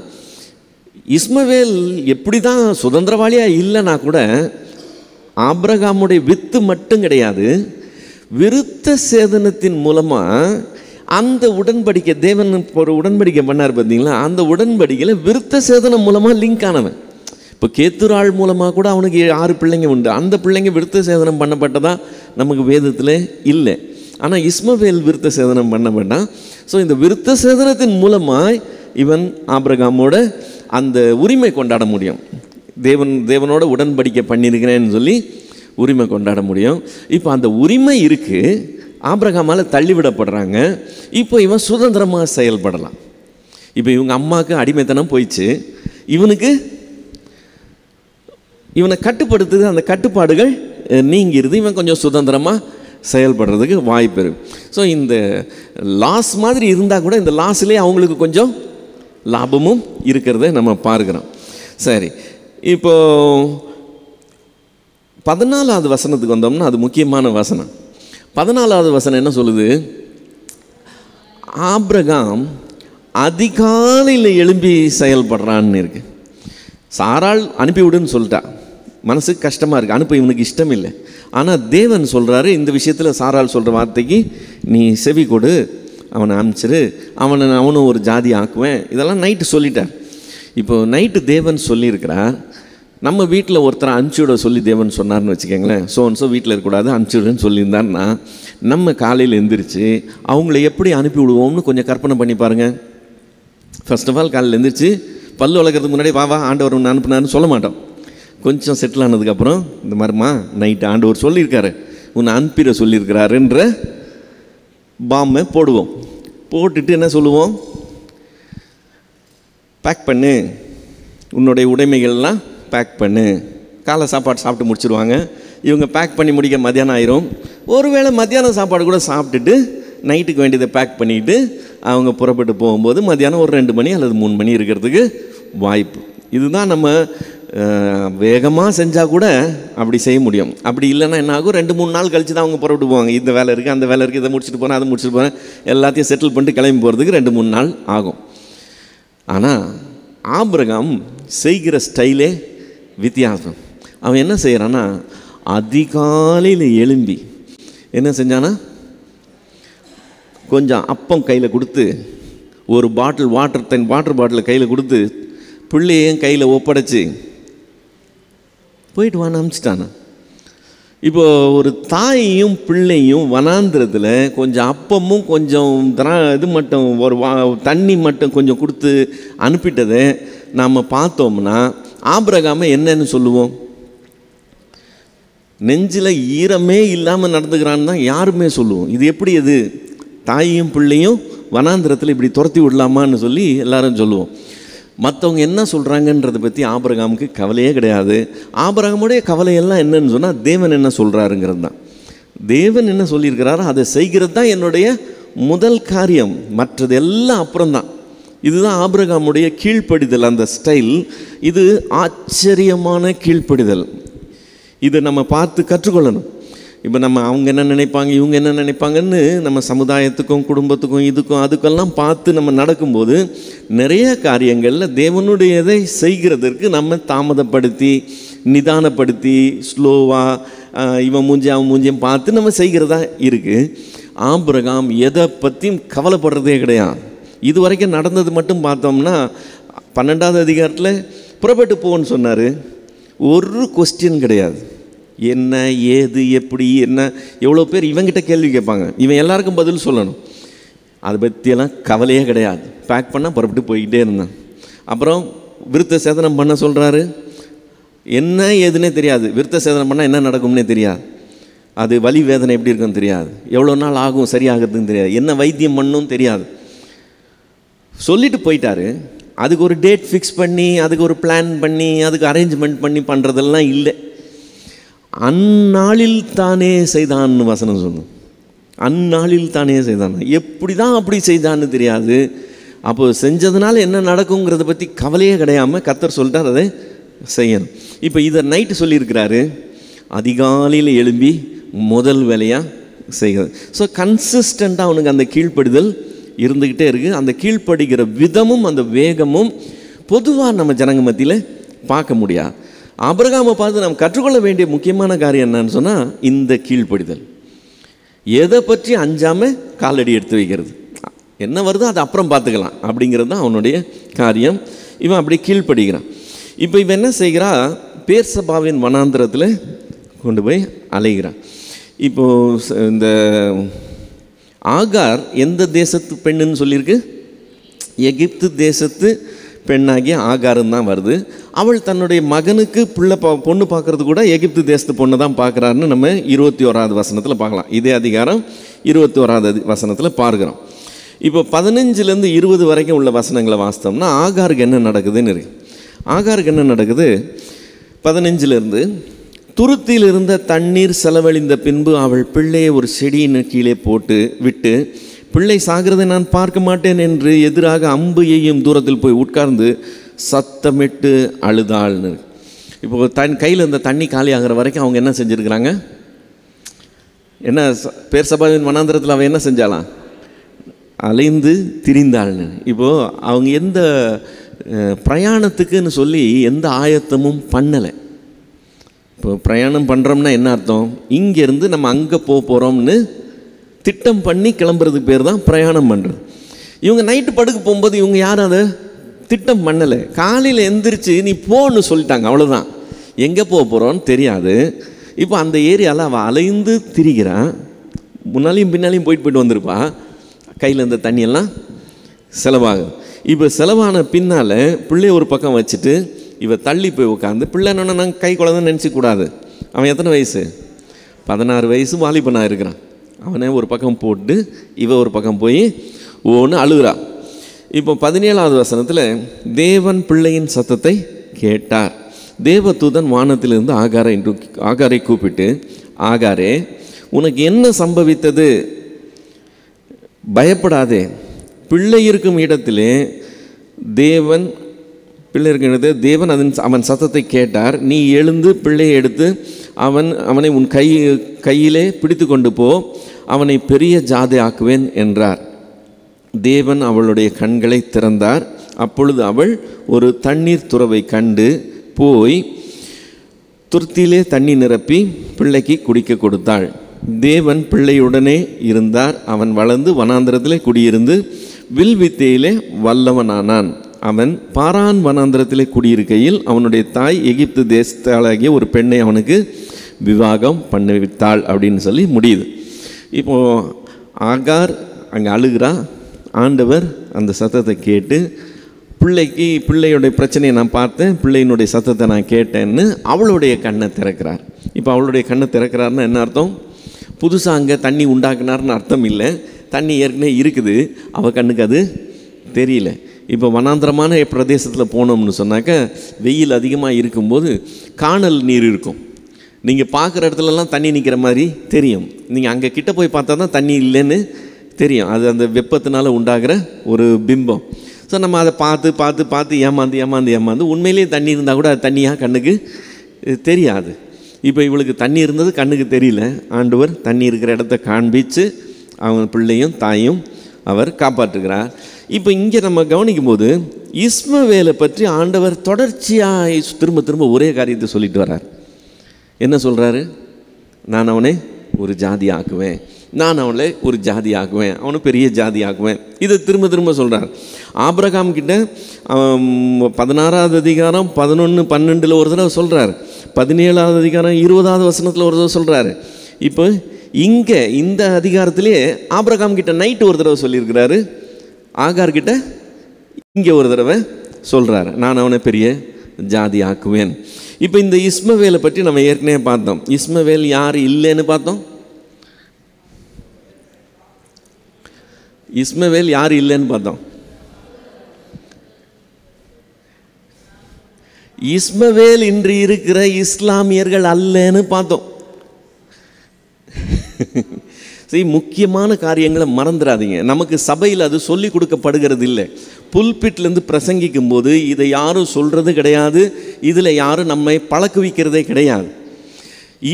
இஸ்மவேல் எப்படி தான் சுதந்திரவாளியாக இல்லைன்னா கூட ஆபிரகாமுடைய வித்து மட்டும் கிடையாது, விருத்த சேதனத்தின் மூலமாக அந்த உடன்படிக்கை, தேவன் ஒரு உடன்படிக்கை பண்ணார் பார்த்தீங்களா, அந்த உடன்படிக்கையில் விருத்த சேதனம் மூலமாக லிங்க் ஆனவன். இப்போ கேத்துராள் மூலமாக கூட அவனுக்கு 6 பிள்ளைங்க உண்டு. அந்த பிள்ளைங்க விருத்த சேதனம் பண்ணப்பட்டதா நமக்கு வேதத்தில் இல்லை. ஆனால் இஸ்மவேல் விருத்த சேதனம் பண்ணப்பட்டான். ஸோ இந்த விருத்த சேதனத்தின் மூலமாக இவன் ஆபிரகாமோட அந்த உரிமை கொண்டாட முடியும். தேவனோட உடன்படிக்கை பண்ணியிருக்கிறேன்னு சொல்லி உரிமை கொண்டாட முடியும். இப்போ அந்த உரிமை இருக்குது, ஆபிரகாமால் தள்ளிவிடப்படுறாங்க. இப்போ இவன் சுதந்திரமாக செயல்படலாம். இப்போ இவங்க அம்மாவுக்கு அடிமைத்தனம் போயிடுச்சு, இவனை கட்டுப்படுத்துது, அந்த கட்டுப்பாடுகள் நீங்கிருது, இவன் கொஞ்சம் சுதந்திரமாக செயல்படுறதுக்கு வாய்ப்பு இருக்குது. ஸோ இந்த லாஸ் மாதிரி இருந்தால் கூட இந்த லாஸ்லேயே அவங்களுக்கு கொஞ்சம் லாபமும் இருக்கிறத நம்ம பார்க்குறோம். சரி, இப்போது 14வது வசனத்துக்கு வந்தோம்னா அது முக்கியமான வசனம். 14வது வசனம் என்ன சொல்லுது? ஆபிரகாம் அதிகாலையில் எழும்பி செயல்படுறான்னு இருக்கு. சாராள் அனுப்பிவிடுன்னு சொல்லிட்டா, மனசுக்கு கஷ்டமாக இருக்குது, அனுப்ப இவனுக்கு இஷ்டம் இல்லை. ஆனால் தேவன் சொல்கிறாரு, இந்த விஷயத்தில் சாராள் சொல்கிற வார்த்தைக்கு நீ செவி கொடு, அவனை அனுப்பிச்சிரு, அவனும் ஒரு ஜாதி ஆக்குவேன், இதெல்லாம் நைட்டு சொல்லிட்டார். இப்போ நைட்டு தேவன் சொல்லியிருக்கிறார். நம்ம வீட்டில் ஒருத்தரை அனுப்பிச்சுவிட சொல்லி தேவன் சொன்னார்னு வச்சுக்கோங்களேன், ஸோ வீட்டில் இருக்கக்கூடாது அனுப்பிச்சுடுன்னு சொல்லியிருந்தாருன்னா, நம்ம காலையில் எழுந்திரிச்சு அவங்கள எப்படி அனுப்பி விடுவோம்னு கொஞ்சம் கற்பனை பண்ணி பாருங்கள். ஃபர்ஸ்ட் ஆஃப் ஆல் காலையில் எழுந்திரிச்சு பல்லு வளர்க்குறதுக்கு முன்னாடி வா ஆண்டவர் ஒன்று அனுப்புனாருன்னு சொல்ல மாட்டோம். கொஞ்சம் செட்டில் ஆனதுக்கப்புறம் இந்த மாதிரிமா நைட்டு ஆண்டவர் சொல்லியிருக்காரு, உன்னை அனுப்பிட சொல்லியிருக்கிறாருன்ற பாம்பை போடுவோம். போட்டுட்டு என்ன சொல்லுவோம்? பேக் பண்ணு, உன்னுடைய உடைமைகள்லாம் பேக் பண்ணு. காலை சாப்பாடு சாப்பிட்டு முடிச்சிடுவாங்க. இவங்க பேக் பண்ணி முடிக்க மத்தியானம் ஆயிரும். ஒருவேளை மத்தியானம் சாப்பாடு கூட சாப்பிட்டுட்டு நைட்டுக்கு வேண்டியதை பேக் பண்ணிவிட்டு அவங்க புறப்பட்டு போகும்போது மத்தியானம் ஒரு 2 மணி அல்லது 3 மணி இருக்கிறதுக்கு வாய்ப்பு. இதுதான் நம்ம வேகமாக செஞ்சால் கூட அப்படி செய்ய முடியும். அப்படி இல்லைன்னா என்ன ஆகும், 2-3 நாள் கழித்து தான் அவங்க புறப்பட்டு போவாங்க. இந்த வேலை இருக்குது, அந்த வேலை இருக்குது, இதை முடிச்சுட்டு போகிறேன், அதை முடிச்சுட்டு போகிறேன், எல்லாத்தையும் செட்டில் பண்ணிட்டு கிளம்பி போகிறதுக்கு 2-3 நாள் ஆகும். ஆனால் ஆபிரகாம் செய்கிற ஸ்டைலே வித்தியாசம். அவன் என்ன செய்கிறான்னா, அதிகாலையில் எழும்பி என்ன செஞ்சானா, கொஞ்சம் அப்பம் கையில் கொடுத்து, ஒரு பாட்டில் வாட்டர் பாட்டிலை கையில் கொடுத்து, பிள்ளையும் கையில் ஒப்படைச்சி போயிட்டு வான்னு அனுப்பிச்சிட்டானா. இப்போது ஒரு தாயையும் பிள்ளையும் வனாந்திரத்தில் கொஞ்சம் அப்பமும் கொஞ்சம் இது மட்டும் ஒரு தண்ணி மட்டும் கொஞ்சம் கொடுத்து அனுப்பிட்டதை நாம் பார்த்தோம்னா ஆபிரகாமை என்னன்னு சொல்லுவோம்? நெஞ்சில் ஈரமே இல்லாமல் நடந்துக்கிறான்னு தான் யாருமே சொல்லுவோம். இது எப்படி, இது தாயையும் பிள்ளையும் வனாந்திரத்தில் இப்படி துரத்தி விடலாமான்னு சொல்லி எல்லாரும் சொல்லுவோம். மற்றவங்க என்ன சொல்கிறாங்கன்றதை பற்றி ஆபிரகாமுக்கு கவலையே கிடையாது. ஆபிரகாமுடைய கவலையெல்லாம் என்னன்னு சொன்னால், தேவன் என்ன சொல்கிறாருங்கிறது தான். தேவன் என்ன சொல்லியிருக்கிறாரோ அதை செய்கிறது தான் என்னுடைய முதல் காரியம், மற்றது எல்லாம் அப்புறம்தான். இதுதான் ஆபிரகாமுடைய கீழ்ப்படிதல், அந்த ஸ்டைல். இது ஆச்சரியமான கீழ்ப்படிதல். இதை நம்ம பார்த்து கற்றுக்கொள்ளணும். இப்போ நம்ம அவங்க என்ன நினைப்பாங்க, இவங்க என்ன நினைப்பாங்கன்னு நம்ம சமுதாயத்துக்கும் குடும்பத்துக்கும் இதுக்கும் அதுக்கெல்லாம் பார்த்து நம்ம நடக்கும்போது நிறைய காரியங்களில் தேவனுடையதை செய்கிறதற்கு நம்ம தாமதப்படுத்தி நிதானப்படுத்தி ஸ்லோவாக இவன் மூஞ்சி அவன் மூஞ்சியும் பார்த்து நம்ம செய்கிறதா இருக்குது. ஆபிரகாம் எதை பற்றியும் கவலைப்படுறதே கிடையாது. இது வரைக்கும் நடந்தது மட்டும் பார்த்தோம்னா 12வது அதிகாரத்தில் புறப்பட்டு போன்னு சொன்னார். ஒரு கொஸ்டின் கிடையாது, என்ன ஏது எப்படி என்ன. எவ்வளோ பேர் இவங்கிட்ட கேள்வி கேட்பாங்க, இவன் எல்லாருக்கும் பதில் சொல்லணும். அதை பற்றியெல்லாம் கவலையே கிடையாது. பேக் பண்ணால் புறப்பட்டு போய்கிட்டே இருந்தான். அப்புறம் விருத்த சேதனம் பண்ண சொல்கிறாரு. என்ன ஏதுன்னே தெரியாது. விருத்த சேதனம் பண்ணால் என்ன நடக்கும்னே தெரியாது. அது வலி வேதனை எப்படி இருக்குன்னு தெரியாது. எவ்வளோ நாள் ஆகும் சரியாகிறதுன்னு தெரியாது. என்ன வைத்தியம் பண்ணணும் தெரியாது. சொல்லிட்டு போயிட்டாரு. அதுக்கு ஒரு டேட் ஃபிக்ஸ் பண்ணி, அதுக்கு ஒரு பிளான் பண்ணி, அதுக்கு அரேஞ்ச்மெண்ட் பண்ணி பண்ணுறதெல்லாம் இல்லை. அந்நாளில் தானே செய்தான்னு வசனம் சொல்லணும். அந்நாளில் தானே செய்தான். எப்படி தான் அப்படி செய்தான்னு தெரியாது. அப்போ செஞ்சதுனால என்ன நடக்குங்கிறத பற்றி கவலையே கிடையாமல் கர்த்தர் சொல்லிட்டார், அதை செய்யணும். இப்போ இதை நைட்டு சொல்லியிருக்கிறாரு, அதிகாலையில் எழும்பி முதல் வேலையாக செய்கிறது. ஸோ கன்சிஸ்டண்ட்டாக அவனுக்கு அந்த கீழ்ப்படிதல் இருந்துக்கிட்டே இருக்குது. அந்த கீழ்ப்படுகிற விதமும் அந்த வேகமும் பொதுவாக நம்ம ஜனங்க மத்தியில் பார்க்க முடியாது. ஆபிரகாமை பார்த்து நம்ம கற்றுக்கொள்ள வேண்டிய முக்கியமான காரியம் என்னன்னு சொன்னால், இந்த கீழ்ப்படிதல். எதை பற்றி அஞ்சாமல் காலடி எடுத்து வைக்கிறது. என்ன வருதோ அதை அப்புறம் பார்த்துக்கலாம் அப்படிங்கிறது தான் அவனுடைய காரியம். இவன் அப்படி கீழ்ப்படுகிறான். இப்போ இவன் என்ன செய்கிறா, பேர்சபாவின் வனாந்திரத்தில் கொண்டு போய் அலைகிறான். இப்போது இந்த ஆகார் எந்த தேசத்து பெண்ணுன்னு சொல்லியிருக்கு? எகிப்து தேசத்து பெண்ணாகிய ஆகாருன்னு தான் வருது. அவள் தன்னுடைய மகனுக்கு பொண்ணு பார்க்கறது கூட எகிப்து தேசத்து பொண்ணு தான் பார்க்குறாருன்னு நம்ம 21வது வசனத்தில் பார்க்கலாம். இதே அதிகாரம் 21வது வசனத்தில் பார்க்குறோம். இப்போ 15லேருந்து 20 வரைக்கும் உள்ள வசனங்களை வாசித்தோம்னா ஆகாருக்கு என்ன நடக்குதுன்னு இருக்கு. ஆகாருக்கு என்ன நடக்குது? 15லேருந்து, துருத்தியில் இருந்த தண்ணீர் செலவழிந்த பின்பு அவள் பிள்ளையை ஒரு செடியின் கீழே போட்டு விட்டு, பிள்ளை சாகிறதை நான் பார்க்க மாட்டேன் என்று எதிராக அம்பு எய்யும் தூரத்தில் போய் உட்கார்ந்து சத்தமிட்டு அழுதாள்னு. இப்போ கையில் இருந்த தண்ணி காலி ஆகிற வரைக்கும் அவங்க என்ன செஞ்சுருக்கிறாங்க? என்ன பேர்சபாவின் வனாந்திரத்தில் அவன் என்ன செஞ்சாலாம்? அலைந்து திரிந்தாள்னு. இப்போது அவங்க எந்த பிரயாணத்துக்குன்னு சொல்லி எந்த ஆயத்தமும் பண்ணலை. இப்போ பிரயாணம் பண்ணுறோம்னா என்ன அர்த்தம்? இங்கேருந்து நம்ம அங்கே போகிறோம்னு திட்டம் பண்ணி கிளம்புறதுக்கு பேர் தான் பிரயாணம் பண்ணுறது. இவங்க நைட்டு படுக்க போகும்போது இவங்க யாரும் அதை திட்டம் பண்ணலை. காலையில் எந்திரிச்சு நீ போன்னு சொல்லிட்டாங்க, அவ்வளோதான். எங்கே போகிறோன்னு தெரியாது. இப்போ அந்த ஏரியாவில் அவள் அலைந்து திரிகிறான். முன்னாலையும் பின்னாலையும் போயிட்டு வந்திருப்பா. கையில் இருந்த தண்ணியெல்லாம் செலவாகும். இப்போ செலவான பின்னால் பிள்ளைய ஒரு பக்கம் வச்சுட்டு இவ தள்ளி போய் உட்காந்து, பிள்ளை என்னன்னா நாங்கள் கை குழந்தைன்னு நினச்சிக்கூடாது. அவன் எத்தனை வயசு? 16 வயசு வாலிபனாக இருக்கிறான். அவனை ஒரு பக்கம் போட்டு இவ ஒரு பக்கம் போய் ஒன்று அழுகிறா. இப்போ 17வது வசனத்தில், தேவன் பிள்ளையின் சத்தத்தை கேட்டார். தேவதூதன் வானத்திலிருந்து ஆகாரை கூப்பிட்டு, ஆகாரே உனக்கு என்ன சம்பவித்தது? பயப்படாதே. பிள்ளை இருக்கும் இடத்திலே தேவன் அவன் சத்தத்தை கேட்டார். நீ எழுந்து பிள்ளையை எடுத்து அவனை உன் கையிலே பிடித்து கொண்டு போ, அவனை பெரிய ஜாதி ஆக்குவேன் என்றார். தேவன் அவளுடைய கண்களை திறந்தார். அப்பொழுது அவள் ஒரு தண்ணீர் துறவை கண்டு போய் துருத்தியிலே தண்ணி நிரப்பி பிள்ளைக்கு குடிக்க கொடுத்தாள். தேவன் பிள்ளையுடனே இருந்தார். அவன் வளர்ந்து வனாந்திரத்திலே குடியிருந்து வில்வித்தையிலே வல்லவனானான். அவன் பாரான் வனாந்திரத்திலே குடியிருக்கையில் அவனுடைய தாய் எகிப்து தேசத்தாளாகிய ஒரு பெண்ணை அவனுக்கு விவாகம் பண்ணிவித்தாள் அப்படின்னு சொல்லி முடியுது. இப்போது ஆகார் அங்கே அழுகிறா. ஆண்டவர் அந்த சத்தத்தை கேட்டு, பிள்ளையுடைய பிரச்சனையை நான் பார்த்தேன், பிள்ளையினுடைய சத்தத்தை நான் கேட்டேன்னு அவளுடைய கண்ணை திறக்கிறார். இப்போ அவளுடைய கண்ணை திறக்கிறாருன்னா என்ன அர்த்தம்? புதுசாக அங்கே தண்ணி உண்டாக்குனார்னு அர்த்தம் இல்லை. தண்ணி ஏற்கனவே இருக்குது, அவள் கண்ணுக்கு அது தெரியல. இப்போ வனாந்திரமான பிரதேசத்தில் போனோம்னு சொன்னாக்க வெயில் அதிகமாக இருக்கும்போது காணல் நீர் இருக்கும். நீங்கள் பார்க்குற இடத்துலலாம் தண்ணி நிற்கிற மாதிரி தெரியும். நீங்கள் அங்கே கிட்ட போய் பார்த்தா தான் தண்ணி இல்லைன்னு தெரியும். அது அந்த வெப்பத்தினால உண்டாகிற ஒரு பிம்பம். ஸோ நம்ம அதை பார்த்து ஏமாந்து உண்மையிலேயே தண்ணி இருந்தால் கூட அது தண்ணியாக கண்ணுக்கு தெரியாது. இப்போ இவளுக்கு தண்ணி இருந்தது கண்ணுக்கு தெரியல. ஆண்டவர் தண்ணி இருக்கிற இடத்த காண்பித்து அவன் பிள்ளையும் தாயும் அவர் காப்பாற்றுகிறார். இப்போ இங்கே நம்ம கவனிக்கும் போது இஸ்மவேலை பற்றி ஆண்டவர் தொடர்ச்சியாக திரும்ப ஒரே காரியத்தை சொல்லிட்டு வர்றார். என்ன சொல்கிறாரு? நான் அவனை ஒரு ஜாதி ஆக்குவேன், நான் அவனை ஒரு ஜாதி ஆக்குவேன், அவனை பெரிய ஜாதி ஆக்குவேன். இதை திரும்ப சொல்கிறார். ஆபிரகாம் கிட்ட 16வது அதிகாரம் 11, 12 ஒரு தடவை சொல்கிறார். 17வது அதிகாரம் 20வது வசனத்தில் ஒரு தடவை சொல்கிறாரு. இப்போ இங்கே இந்த அதிகாரத்திலே ஆபிரகாம் கிட்ட நைட்டு ஒரு தடவை சொல்லியிருக்கிறாரு, ஆகார் கிட்ட இங்கே ஒரு தடவை சொல்கிறார், நான் அவனை பெரிய ஜாதி ஆக்குவேன். இப்போ இந்த இஸ்மவேலை பற்றி நம்ம ஏற்கனவே பார்த்தோம். இஸ்மவேல் யார் இல்லைன்னு பார்த்தோம். இஸ்மவேல் யார் இல்லைன்னு பார்த்தோம். இஸ்மவேல் இன்று இருக்கிற இஸ்லாமியர்கள் அல்லன்னு பார்த்தோம். சரி, முக்கியமான காரியங்களை மறந்துடாதீங்க. நமக்கு சபையில் அது சொல்லி கொடுக்கப்படுகிறது இல்லை. புல்பிட்லேருந்து பிரசங்கிக்கும் போது இதை யாரும் சொல்கிறது கிடையாது, இதில் யாரும் நம்மை பழக்குவிக்கிறதே கிடையாது.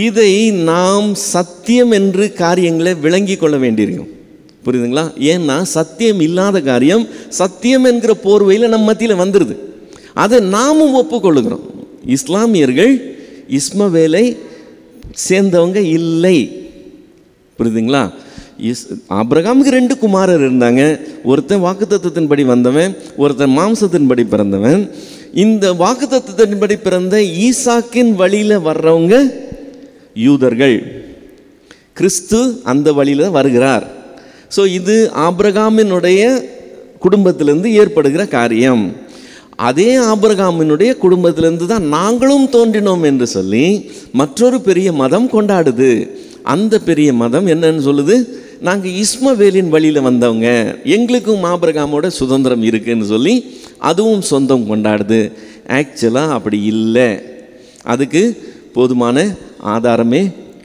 இதை நாம் சத்தியம் என்று காரியங்களை விளங்கி கொள்ள வேண்டியிருக்கும். புரியுதுங்களா? ஏன்னா சத்தியம் இல்லாத காரியம் சத்தியம் என்கிற போர்வையில் நம்ம மத்தியில் வந்துடுது. அதை நாமும் ஒப்புக்கொள்ளுகிறோம். இஸ்லாமியர்கள் இஸ்மவேலை சேர்ந்தவங்க இல்லை. புரியுதுங்களா? ஆபிரகாமுக்கு 2 குமாரர் இருந்தாங்க. ஒருத்தன் வாக்குத்தத்தத்தின்படி வந்தவன், ஒருத்தன் மாம்சத்தின்படி பிறந்தவன். இந்த வாக்குத்தத்தத்தின்படி பிறந்த ஈசாக்கின் வழியில் வர்றவங்க யூதர்கள். கிறிஸ்து அந்த வழியில் வருகிறார். ஸோ இது ஆபிரகாமினுடைய குடும்பத்திலிருந்து ஏற்படுகிற காரியம். அதே ஆபிரகாமினுடைய குடும்பத்திலிருந்து தான் நாங்களும் தோன்றினோம் என்று சொல்லி மற்றொரு பெரிய மதம் கொண்டாடுது. அந்த பெரிய மதம் என்னன்னு சொல்லுது? நாங்கள் இஸ்மவேலின் வழியில் வந்தவங்க, எங்களுக்கும் ஆபிரகாமோட சுதந்திரம் இருக்குன்னு சொல்லி அதுவும் சொந்தம் கொண்டாடுது. ஆக்சுவலாக அப்படி இல்லை. அதுக்கு போதுமான ஆதாரமே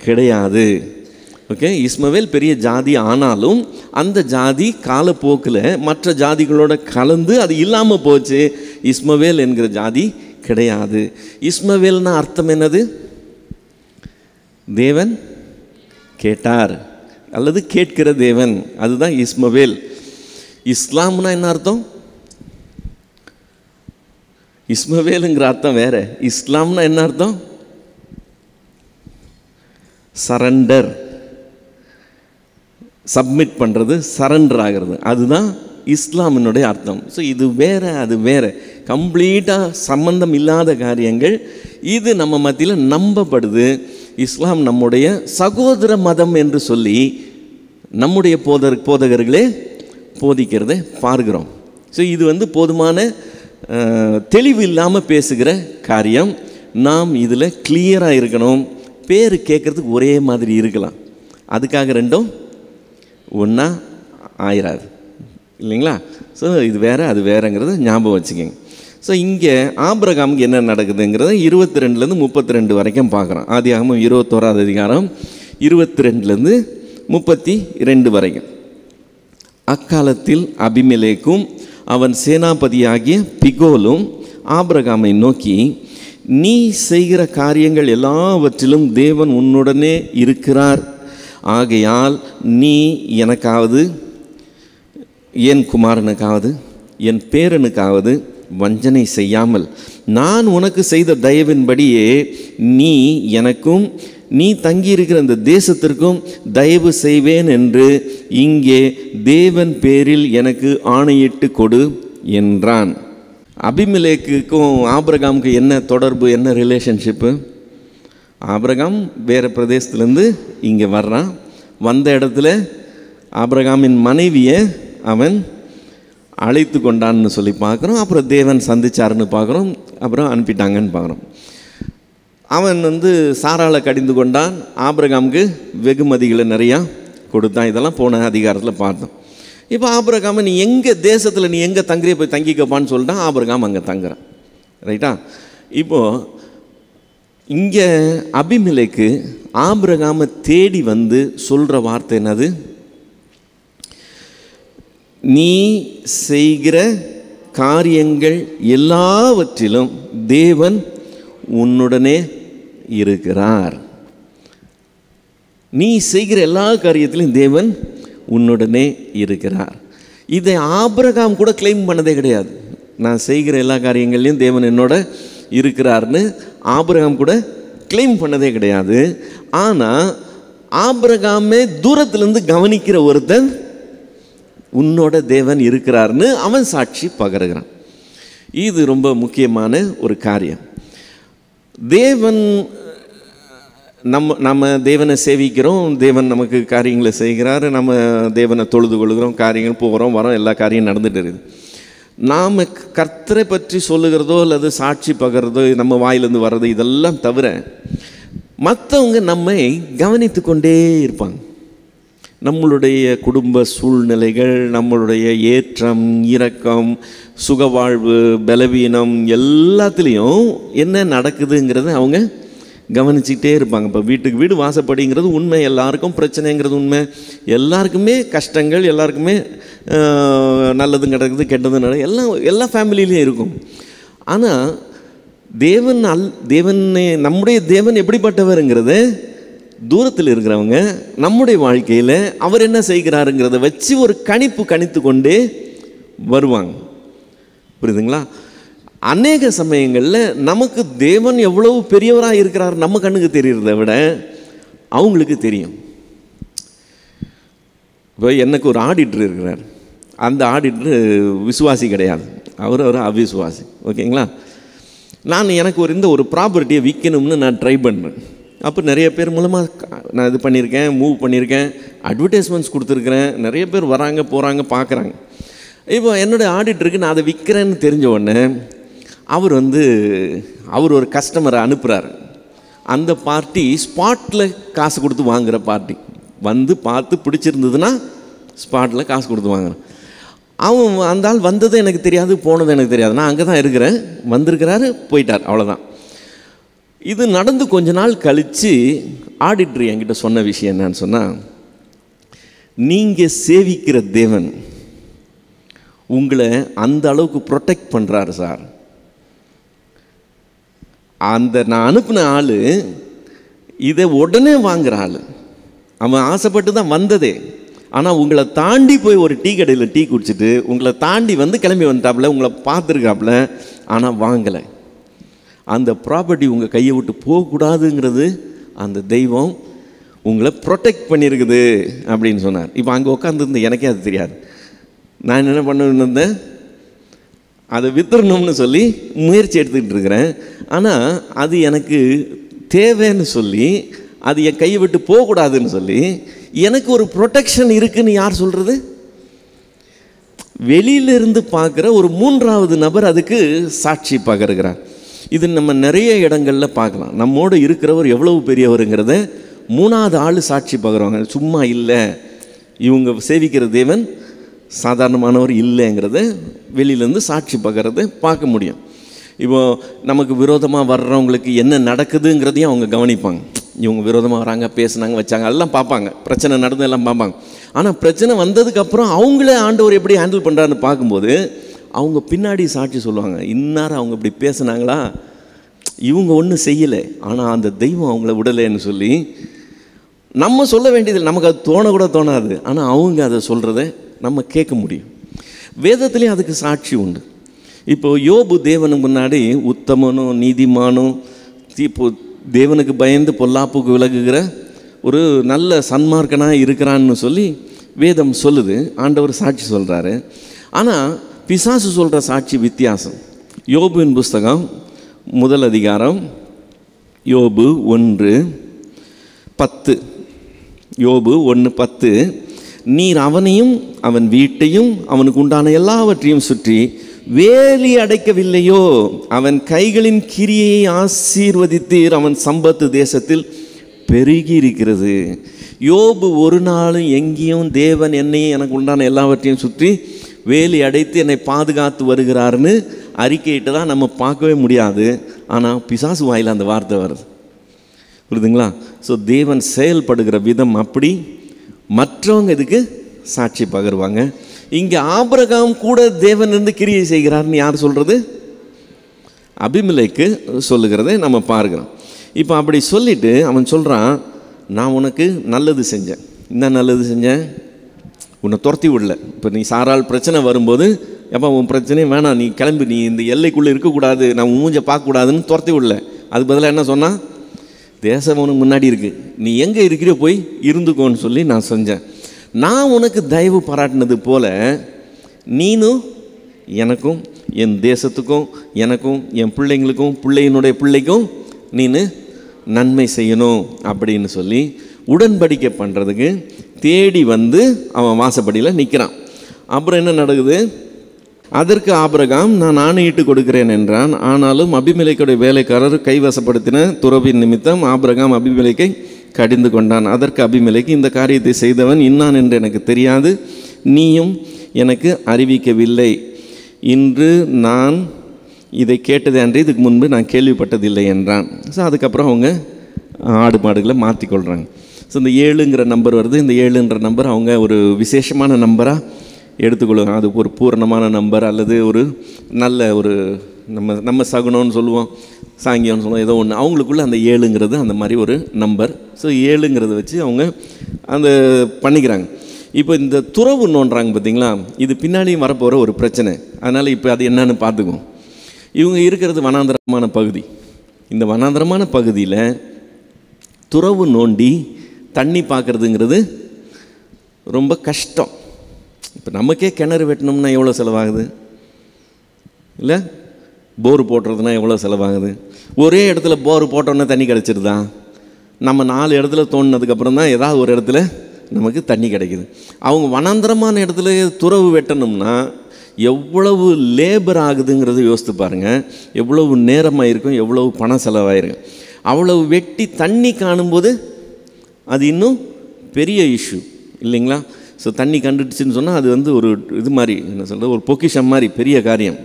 கிடையாது. ஓகே, இஸ்மவேல் பெரிய ஜாதி ஆனாலும் அந்த ஜாதி காலப்போக்கில் மற்ற ஜாதிகளோட கலந்து அது இல்லாமல் போச்சு. இஸ்மவேல் என்கிற ஜாதி கிடையாது. இஸ்மவேல்னா அர்த்தம் என்னது? தேவன் கேட்டார் அல்லது கேட்கிற தேவன், அதுதான் இஸ்மவேல். இஸ்லாம்னா என்ன அர்த்தம்? இஸ்மவேலுங்கிற அர்த்தம் வேற. இஸ்லாம்னா என்ன அர்த்தம்? சரண்டர், சப்மிட் பண்ணுறது, சரண்டர் ஆகிறது, அதுதான் இஸ்லாமினுடைய அர்த்தம். ஸோ இது வேற, அது வேற, கம்ப்ளீட்டாக சம்பந்தம் இல்லாத காரியங்கள். இது நம்ம மத்தியில் நம்பப்படுது. இஸ்லாம் நம்முடைய சகோதர மதம் என்று சொல்லி நம்முடைய போதகர்களே போதிக்கிறதை பார்க்கிறோம். ஸோ இது போதுமான தெளிவு இல்லாமல் பேசுகிற காரியம். நாம் இதில் கிளியராக இருக்கணும். பேர் கேட்குறதுக்கு ஒரே மாதிரி இருக்கலாம், அதுக்காக ரெண்டும் ஒன்றா ஆயிராது இல்லைங்களா? ஸோ இது வேறு அது வேறுங்கிறத ஞாபகம் வச்சுக்கோங்க. ஸோ இங்கே ஆபிரகாமுக்கு என்ன நடக்குதுங்கிறத 22லேருந்து 32 வரைக்கும் பார்க்குறோம். ஆதியாகமம் 21ஆவது அதிகாரம் 22லேருந்து 32 வரைக்கும். அக்காலத்தில் அபிமெலேக்கும் அவன் சேனாபதியாகிய பிகோலும் ஆபிரகாமை நோக்கி, நீ செய்கிற காரியங்கள் எல்லாவற்றிலும் தேவன் உன்னுடனே இருக்கிறார். ஆகையால் நீ எனக்காவது, என் குமாரனுக்காவது, என் பேரனுக்காவது வஞ்சனை செய்யாமல் நான் உனக்கு செய்த தயவின்படியே நீ எனக்கும் நீ தங்கியிருக்கிற இந்த தேசத்திற்கும் தயவு செய்வேன் என்று இங்கே தேவன் பேரில் எனக்கு ஆணையிட்டு கொடு என்றான். அபிமெலேக்குக்கும் ஆபிரகாமுக்கு என்ன தொடர்பு, என்ன ரிலேஷன்ஷிப்பு? ஆபிரகாம் வேறு பிரதேசத்துலேருந்து இங்கே வர்றான். வந்த இடத்துல ஆபிரகாமின் மனைவியை அவன் அழைத்து கொண்டான்னு சொல்லி பார்க்குறோம். அப்புறம் தேவன் சந்திச்சாருன்னு பார்க்குறோம். அப்புறம் அனுப்பிட்டாங்கன்னு பார்க்குறோம். அவன் சாராளை கடிந்து கொண்டான். ஆபிரகாமுக்கு வெகுமதிகளை நிறையா கொடுத்தான். இதெல்லாம் போன அதிகாரத்தில் பார்த்தோம். இப்போ ஆபிரகாமை நீ எங்கே தேசத்தில் நீ எங்கே தங்குறிய போய் தங்கிக்கப்பான்னு சொல்லிட்டான். ஆபிரகாம் அங்கே தங்குறான். ரைட்டா? இப்போது இங்கே அபிமெலேக்கு ஆபிரகாமை தேடி வந்து சொல்கிற வார்த்தை என்னது? நீ செய்கிற காரியங்கள் எல்லாவற்றிலும் தேவன் உன்னுடனே இருக்கிறார். நீ செய்கிற எல்லா காரியத்திலும் தேவன் உன்னுடனே இருக்கிறார். இதை ஆபிரகாம் கூட கிளைம் பண்ணதே கிடையாது. நான் செய்கிற எல்லா காரியங்கள்லையும் தேவன் என்னோட இருக்கிறார்னு ஆபிரகாம் கூட கிளைம் பண்ணதே கிடையாது. ஆனால் ஆபிரகாமே தூரத்திலேருந்து கவனிக்கிற ஒருத்தன் உன்னோட தேவன் இருக்கிறார்னு அவன் சாட்சி பகருகிறான். இது ரொம்ப முக்கியமான ஒரு காரியம். தேவன் நம்ம தேவனை சேவிக்கிறோம், தேவன் நமக்கு காரியங்களை செய்கிறார், நம்ம தேவனை தொழுது கொள்கிறோம், காரியங்கள் போகிறோம் வரோம், எல்லா காரியம் நடந்துகிட்டு இருக்குது. நாம் கர்த்தரை பற்றி சொல்லுகிறதோ அல்லது சாட்சி பகர்றதோ நம்ம வாயிலேருந்து வர்றது இதெல்லாம் தவிர மற்றவங்க நம்மை கவனித்து கொண்டே இருப்பாங்க. நம்மளுடைய குடும்ப சூழ்நிலைகள், நம்மளுடைய ஏற்றம் இறக்கம், சுகவாழ்வு பலவீனம் எல்லாத்துலேயும் என்ன நடக்குதுங்கிறத அவங்க கவனிச்சுக்கிட்டே இருப்பாங்க. இப்போ வீட்டுக்கு வீடு வாசப்படிங்கிறது உண்மை, எல்லாருக்கும் பிரச்சனைங்கிறது உண்மை, எல்லாருக்குமே கஷ்டங்கள், எல்லாருக்குமே நல்லதும் நடக்குது கெட்டதும் நடக்குது, எல்லா ஃபேமிலியிலையும் இருக்கும். ஆனால் தேவனே நம்முடைய தேவன் எப்படிப்பட்டவருங்கிறது தூரத்தில் இருக்கிறவங்க நம்முடைய வாழ்க்கையில் அவர் என்ன செய்கிறாருங்கிறத வச்சு ஒரு கணித்து கொண்டே வருவாங்க. புரியுதுங்களா? அநேக சமயங்களில் நமக்கு தேவன் எவ்வளவு பெரியவராக இருக்கிறார் நம்ம கண்ணுக்கு தெரிகிறத விட அவங்களுக்கு தெரியும். இப்போ எனக்கு ஒரு ஆடிட்டர் இருக்கிறார். அந்த ஆடிட்டர் விசுவாசி கிடையாது, அவர் ஒரு அவிசுவாசி. ஓகேங்களா? எனக்கு ஒரு ப்ராப்பர்ட்டியை விற்கணும்னு நான் ட்ரை பண்ணுறேன். அப்போ நிறைய பேர் மூலமாக நான் இது பண்ணியிருக்கேன், மூவ் பண்ணியிருக்கேன், அட்வர்டைஸ்மெண்ட்ஸ் கொடுத்துருக்குறேன், நிறைய பேர் வராங்க போகிறாங்க பார்க்குறாங்க. இப்போ என்னுடைய ஆடிட்டருக்கு நான் அதை விற்கிறேன்னு தெரிஞ்ச உடனே அவர் ஒரு கஸ்டமரை அனுப்புகிறார். அந்த பார்ட்டி ஸ்பாட்டில் காசு கொடுத்து வாங்குகிற பார்ட்டி, பார்த்து பிடிச்சிருந்ததுன்னா ஸ்பாட்டில் காசு கொடுத்து வாங்குறேன். அந்த ஆள் வந்தது எனக்கு தெரியாது, போனது எனக்கு தெரியாது, நான் அங்கே தான் இருக்கிறேன், வந்திருக்கிறாரு போயிட்டார், அவ்வளோதான். இது நடந்து கொஞ்ச நாள் கழித்து ஆடிட்டர் என்கிட்ட சொன்ன விஷயம் என்னன்னு சொன்னால், நீங்கள் சேவிக்கிற தேவன் உங்களை அந்த அளவுக்கு ப்ரொடெக்ட் பண்ணுறாரு சார். நான் அனுப்பின ஆள் இதை உடனே வாங்குகிற ஆள், அவன் ஆசைப்பட்டு தான் வந்ததே. ஆனால் உங்களை தாண்டி போய் ஒரு டீ கடையில் டீ குடிச்சிட்டு உங்களை தாண்டி கிளம்பி வந்துட்டாப்புல, உங்களை பார்த்துருக்காப்புல, ஆனால் வாங்கலை. அந்த ப்ராப்பர்ட்டி உங்கள் கையை விட்டு போகக்கூடாதுங்கிறது அந்த தெய்வம் உங்களை ப்ரொடெக்ட் பண்ணியிருக்குது அப்படின்னு சொன்னார். இப்போ அங்கே உட்காந்துருந்து எனக்கே அது தெரியாது. நான் என்ன பண்ண அதை வித்துறணும்னு சொல்லி முயற்சி எடுத்துக்கிட்டு இருக்கிறேன். ஆனால் அது எனக்கு தேவைன்னு சொல்லி, அது என் கையை விட்டு போகக்கூடாதுன்னு சொல்லி, எனக்கு ஒரு ப்ரொடெக்ஷன் இருக்குதுன்னு யார் சொல்கிறது? வெளியிலிருந்து பார்க்குற ஒரு மூன்றாவது நபர் அதுக்கு சாட்சி பகருகிறார். இது நம்ம நிறைய இடங்களில் பார்க்கலாம். நம்மோடு இருக்கிறவர் எவ்வளவு பெரியவருங்கிறத மூணாவது ஆள் சாட்சி பகருவாங்க. சும்மா இல்லை, இவங்க சேவிக்கிற தேவன் சாதாரணமானவர் இல்லைங்கிறத வெளியிலேருந்து சாட்சி பகரதை பார்க்க முடியும். இப்போது நமக்கு விரோதமாக வர்றவங்களுக்கு என்ன நடக்குதுங்கிறதையும் அவங்க கவனிப்பாங்க. இவங்க விரோதமாக வராங்க, பேசுனாங்க, வச்சாங்க, எல்லாம் பார்ப்பாங்க, பிரச்சனை நடந்து எல்லாம் பார்ப்பாங்க. ஆனால் பிரச்சனை வந்ததுக்கப்புறம் அவங்களே ஆண்டவர் எப்படி ஹேண்டில் பண்ணுறான்னு பார்க்கும்போது அவங்க பின்னாடி சாட்சி சொல்லுவாங்க, இன்னார் அவங்க இப்படி பேசுனாங்களா, இவங்க ஒன்றும் செய்யலை, ஆனால் அந்த தெய்வம் அவங்கள விடலைன்னு சொல்லி நம்ம சொல்ல வேண்டியதில்லை. நமக்கு அது தோணக்கூட தோணாது, ஆனால் அவங்க அதை சொல்கிறத நம்ம கேட்க முடியும். வேதத்துலேயும் அதுக்கு சாட்சி உண்டு. இப்போது யோபு தேவனுக்கு முன்னாடி உத்தமனும் நீதிமானும் தேவனுக்கு பயந்து பொல்லாப்புக்கு விலகுகிற ஒரு நல்ல சன்மார்க்கனாக இருக்கிறான்னு சொல்லி வேதம் சொல்லுது, ஆண்டவர் சாட்சி சொல்கிறாரு. ஆனால் பிசாசு சொல்கிற சாட்சி வித்தியாசம். யோபுவின் புஸ்தகம் 1 அதிகாரம், யோபு 1:10. யோபு 1:10, நீர் அவனையும் அவன் வீட்டையும் அவனுக்கு உண்டான எல்லாவற்றையும் சுற்றி வேலி அடைக்கவில்லையோ, அவன் கைகளின் கிரியை ஆசீர்வதித்தீர், அவன் சம்பத்து தேசத்தில் பெருகி இருக்கிறது. யோபு ஒரு நாளும் எங்கேயும் தேவன் என்னையும் எனக்கு உண்டான எல்லாவற்றையும் சுற்றி வேலி அடைத்து என்னை பாதுகாத்து வருகிறாருன்னு அறிக்கையிட்டு தான் நம்ம பார்க்கவே முடியாது. ஆனால் பிசாசு வாயில் அந்த வார்த்தை வருது. புரியுதுங்களா? ஸோ தேவன் செயல்படுகிற விதம் அப்படி, மற்றவங்க இதுக்கு சாட்சி பகருவாங்க. இங்கே ஆபிரகாம் கூட தேவன் இருந்து கிரியை செய்கிறார்னு யார் சொல்கிறது? அபிமெலேக்கு சொல்லுகிறதை நம்ம பார்க்கிறோம். இப்போ அப்படி சொல்லிவிட்டு அவன் சொல்கிறான், நான் உனக்கு நல்லது செஞ்சேன். என்ன நல்லது செஞ்சேன்? உன்னை துரத்தி விடல. இப்போ நீ சாரால் பிரச்சனை வரும்போது, எப்போ உன் பிரச்சனையும் வேணாம், நீ கிளம்பி, நீ இந்த எல்லைக்குள்ளே இருக்கக்கூடாது, நான் மூஞ்சை பார்க்கக்கூடாதுன்னு துரத்தி விடல. அதுக்கு பதிலாக என்ன சொன்னால், தேசம் உனக்கு முன்னாடி இருக்குது, நீ எங்கே இருக்கிறியோ போய் இருந்துக்கோன்னு சொல்லி நான் செஞ்சேன். நான் உனக்கு தயவு பாராட்டினது போல் நீனும் எனக்கும் என் தேசத்துக்கும் எனக்கும் என் பிள்ளைங்களுக்கும் பிள்ளையினுடைய பிள்ளைக்கும் நீனு நன்மை செய்யணும் அப்படின்னு சொல்லி உடன்படிக்கை பண்ணுறதுக்கு தேடி வந்து அவன் வாசப்படியில் நிற்கிறான். அப்புறம் என்ன நடக்குது? அதற்கு ஆபிரகாம், நான் ஆணையிட்டு கொடுக்கிறேன் என்றான். ஆனாலும் அபிமெலேக்குடைய வேலைக்காரர் கைவசப்படுத்தின துறவின் நிமித்தம் ஆபிரகாம் அபிமெலேக்கை கடிந்து கொண்டான். அதற்கு அபிமெலேக்கு, இந்த காரியத்தை செய்தவன் இன்னான் என்று எனக்கு தெரியாது, நீயும் எனக்கு அறிவிக்கவில்லை. இன்று நான் இதை கேட்டதே அன்றி இதுக்கு முன்பு நான் கேள்விப்பட்டதில்லை என்றான். ஸோ அதுக்கப்புறம் அவங்க ஆடு மாடுகளை மாற்றிக்கொள்கிறாங்க. ஸோ இந்த 7ங்கிற நம்பர் வருது. இந்த 7ன்ற நம்பர் அவங்க ஒரு விசேஷமான நம்பராக எடுத்துக்கொள்ளுவாங்க. அது ஒரு பூரணமான நம்பர் அல்லது ஒரு நல்ல ஒரு நம்ம சகுனம்னு சொல்லுவோம், சாங்கியம்னு சொல்லுவோம், ஏதோ ஒன்று. அவங்களுக்குள்ள அந்த 7ங்கிறது அந்த மாதிரி ஒரு நம்பர். ஸோ 7ங்கிறத வச்சு அவங்க அந்த பண்ணிக்கிறாங்க. இப்போ இந்த துறவு நோன்றாங்க பார்த்தீங்களா, இது பின்னாடியும் வரப்போகிற ஒரு பிரச்சனை. அதனால் இப்போ அது என்னன்னு பார்த்துக்குவோம். இவங்க இருக்கிறது வனாந்தரமான பகுதி. இந்த வனாந்தரமான பகுதியில் துறவு நோண்டி தண்ணி பார்க்குறதுங்கிறது ரொம்ப கஷ்டம். இப்போ நமக்கே கிணறு வெட்டணும்னா எவ்வளோ செலவாகுது இல்லை? போர் போட்டுறதுனா எவ்வளோ செலவாகுது? ஒரே இடத்துல போர் போட்டோன்னே தண்ணி கிடச்சிருதா? நம்ம 4 இடத்துல தோண்டினதுக்கப்புறம் தான் ஏதாவது ஒரு இடத்துல நமக்கு தண்ணி கிடைக்குது. அவங்க வனாந்தரமான இடத்துல துறவு வெட்டணும்னா எவ்வளவு லேபர் ஆகுதுங்கிறது யோசித்து பாருங்கள். எவ்வளவு நேரமாக இருக்கும், எவ்வளவு பணம் செலவாயிருக்கும். அவ்வளவு வெட்டி தண்ணி காணும்போது அது இன்னும் பெரிய இஷ்யூ இல்லைங்களா? ஸோ தண்ணி கண்டுடுச்சுன்னு சொன்னால் அது வந்து ஒரு இது மாதிரி, என்ன சொல்கிறது, ஒரு பொக்கிஷம் மாதிரி பெரிய காரியம்.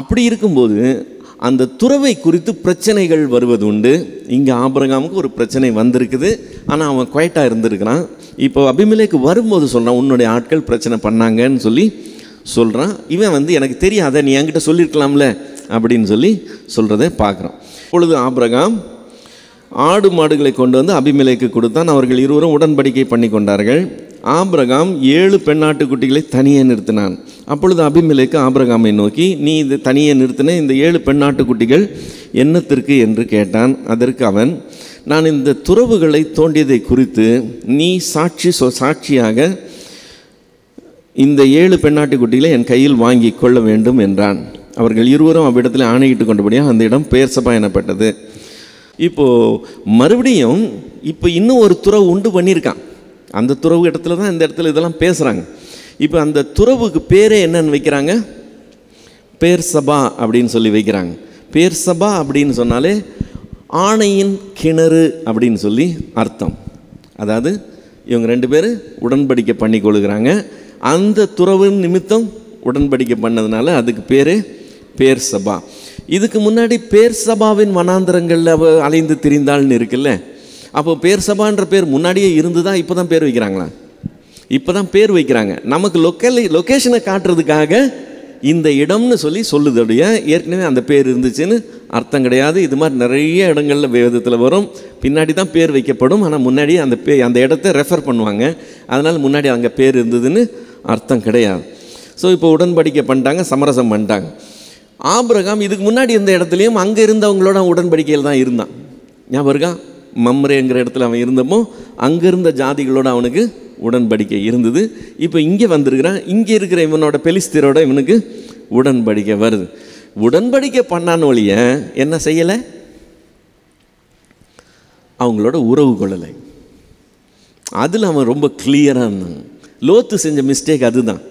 அப்படி இருக்கும்போது அந்த துறவை குறித்து பிரச்சனைகள் வருவது உண்டு. இங்கே ஆபிரகாமுக்கு ஒரு பிரச்சனை வந்திருக்குது, ஆனால் அவன் குவைட்டாக இருந்திருக்கிறான். இப்போ அபிமெலேக்கு வரும்போது சொல்கிறான், உன்னுடைய ஆட்கள் பிரச்சனை பண்ணாங்கன்னு சொல்லி சொல்கிறான். இவன் வந்து எனக்கு தெரியாத, நீ என்கிட்ட சொல்லியிருக்கலாம்ல அப்படின்னு சொல்லி சொல்கிறத பார்க்குறான். இப்பொழுது ஆபிரகாம் ஆடு மாடுகளை கொண்டு வந்து அபிமெலேக்கு கொடுத்தான். அவர்கள் இருவரும் உடன்படிக்கை பண்ணி கொண்டார்கள். ஆபிரகாம் 7 பெண்ணாட்டுக்குட்டிகளை தனியே நிறுத்தினான். அப்பொழுது அபிமெலேக்கு ஆபிரகாமை நோக்கி, நீ இது தனியே நிறுத்தின இந்த 7 பெண்ணாட்டுக்குட்டிகள் என்னத்திற்கு என்று கேட்டான். அதற்கு அவன், நான் இந்த துறவுகளை தோண்டியதை குறித்து நீ சாட்சியாக இந்த 7 பெண்ணாட்டுக்குட்டிகளை என் கையில் வாங்கி கொள்ள வேண்டும் என்றான். அவர்கள் இருவரும் அவ்விடத்தில் ஆணையிட்டு கொண்டபடியாக அந்த இடம் பெயர்சபா எனப்பட்டது. இப்போது மறுபடியும் இப்போ இன்னும் ஒரு துறவு உண்டு பண்ணியிருக்கான். அந்த துறவு இடத்துல தான் இந்த இடத்துல இதெல்லாம் பேசுகிறாங்க. இப்போ அந்த துறவுக்கு பேரே என்னன்னு வைக்கிறாங்க? பெயர்சபா அப்படின்னு சொல்லி வைக்கிறாங்க. பெயர்சபா அப்படின்னு சொன்னாலே ஆணையின் கிணறு அப்படின்னு சொல்லி அர்த்தம். அதாவது இவங்க 2 பேர் உடன்படிக்கை பண்ணி கொள்கிறாங்க. அந்த துறவு நிமித்தம் உடன்படிக்கை பண்ணதுனால அதுக்கு பேர் பெயர்சபா. இதுக்கு முன்னாடி பெயர்சபாவின் வனாந்தரங்களில் அலைந்து திரிந்தாள்னு இருக்குல்ல. அப்போ பெயர்சபான்ற பேர் முன்னாடியே இருந்துதா, இப்போ தான் பேர் வைக்கிறாங்களா? இப்போ தான் பேர் வைக்கிறாங்க. நமக்கு லொக்கேஷனை காட்டுறதுக்காக இந்த இடம்னு சொல்லி சொல்லுதோடைய, ஏற்கனவே அந்த பேர் இருந்துச்சுன்னு அர்த்தம் கிடையாது. இது மாதிரி நிறைய இடங்களில் வேதத்தில் வரும். பின்னாடி தான் பேர் வைக்கப்படும், ஆனால் முன்னாடியே அந்த இடத்த ரெஃபர் பண்ணுவாங்க. அதனால் முன்னாடி அங்கே பேர் இருந்ததுன்னு அர்த்தம் கிடையாது. ஸோ இப்போ உடன்படிக்கை பண்ணிட்டாங்க, சமரசம் பண்ணிட்டாங்க. ஆபிரகாம் இதுக்கு முன்னாடி இந்த இடத்துலையும் அங்கே இருந்தவங்களோட உடன்படிக்கையில் தான் இருந்தான். ஞாபகம் இருக்கா? மம்ரேங்கிற இடத்துல அவன் இருந்தப்போ அங்கே இருந்த ஜாதிகளோட அவனுக்கு உடன்படிக்கை இருந்தது. இப்போ இங்கே வந்திருக்கிறான். இங்கே இருக்கிற இவனோட பெலிஸ்தீரோட இவனுக்கு உடன்படிக்கை வருது. உடன்படிக்கை பண்ணான்னு ஒழிய என்ன செய்யலை? அவங்களோட உறவு கொள்ளலை. அதில் அவன் ரொம்ப கிளியராக இருந்தான். லோத்து செஞ்ச மிஸ்டேக் அதுதான்.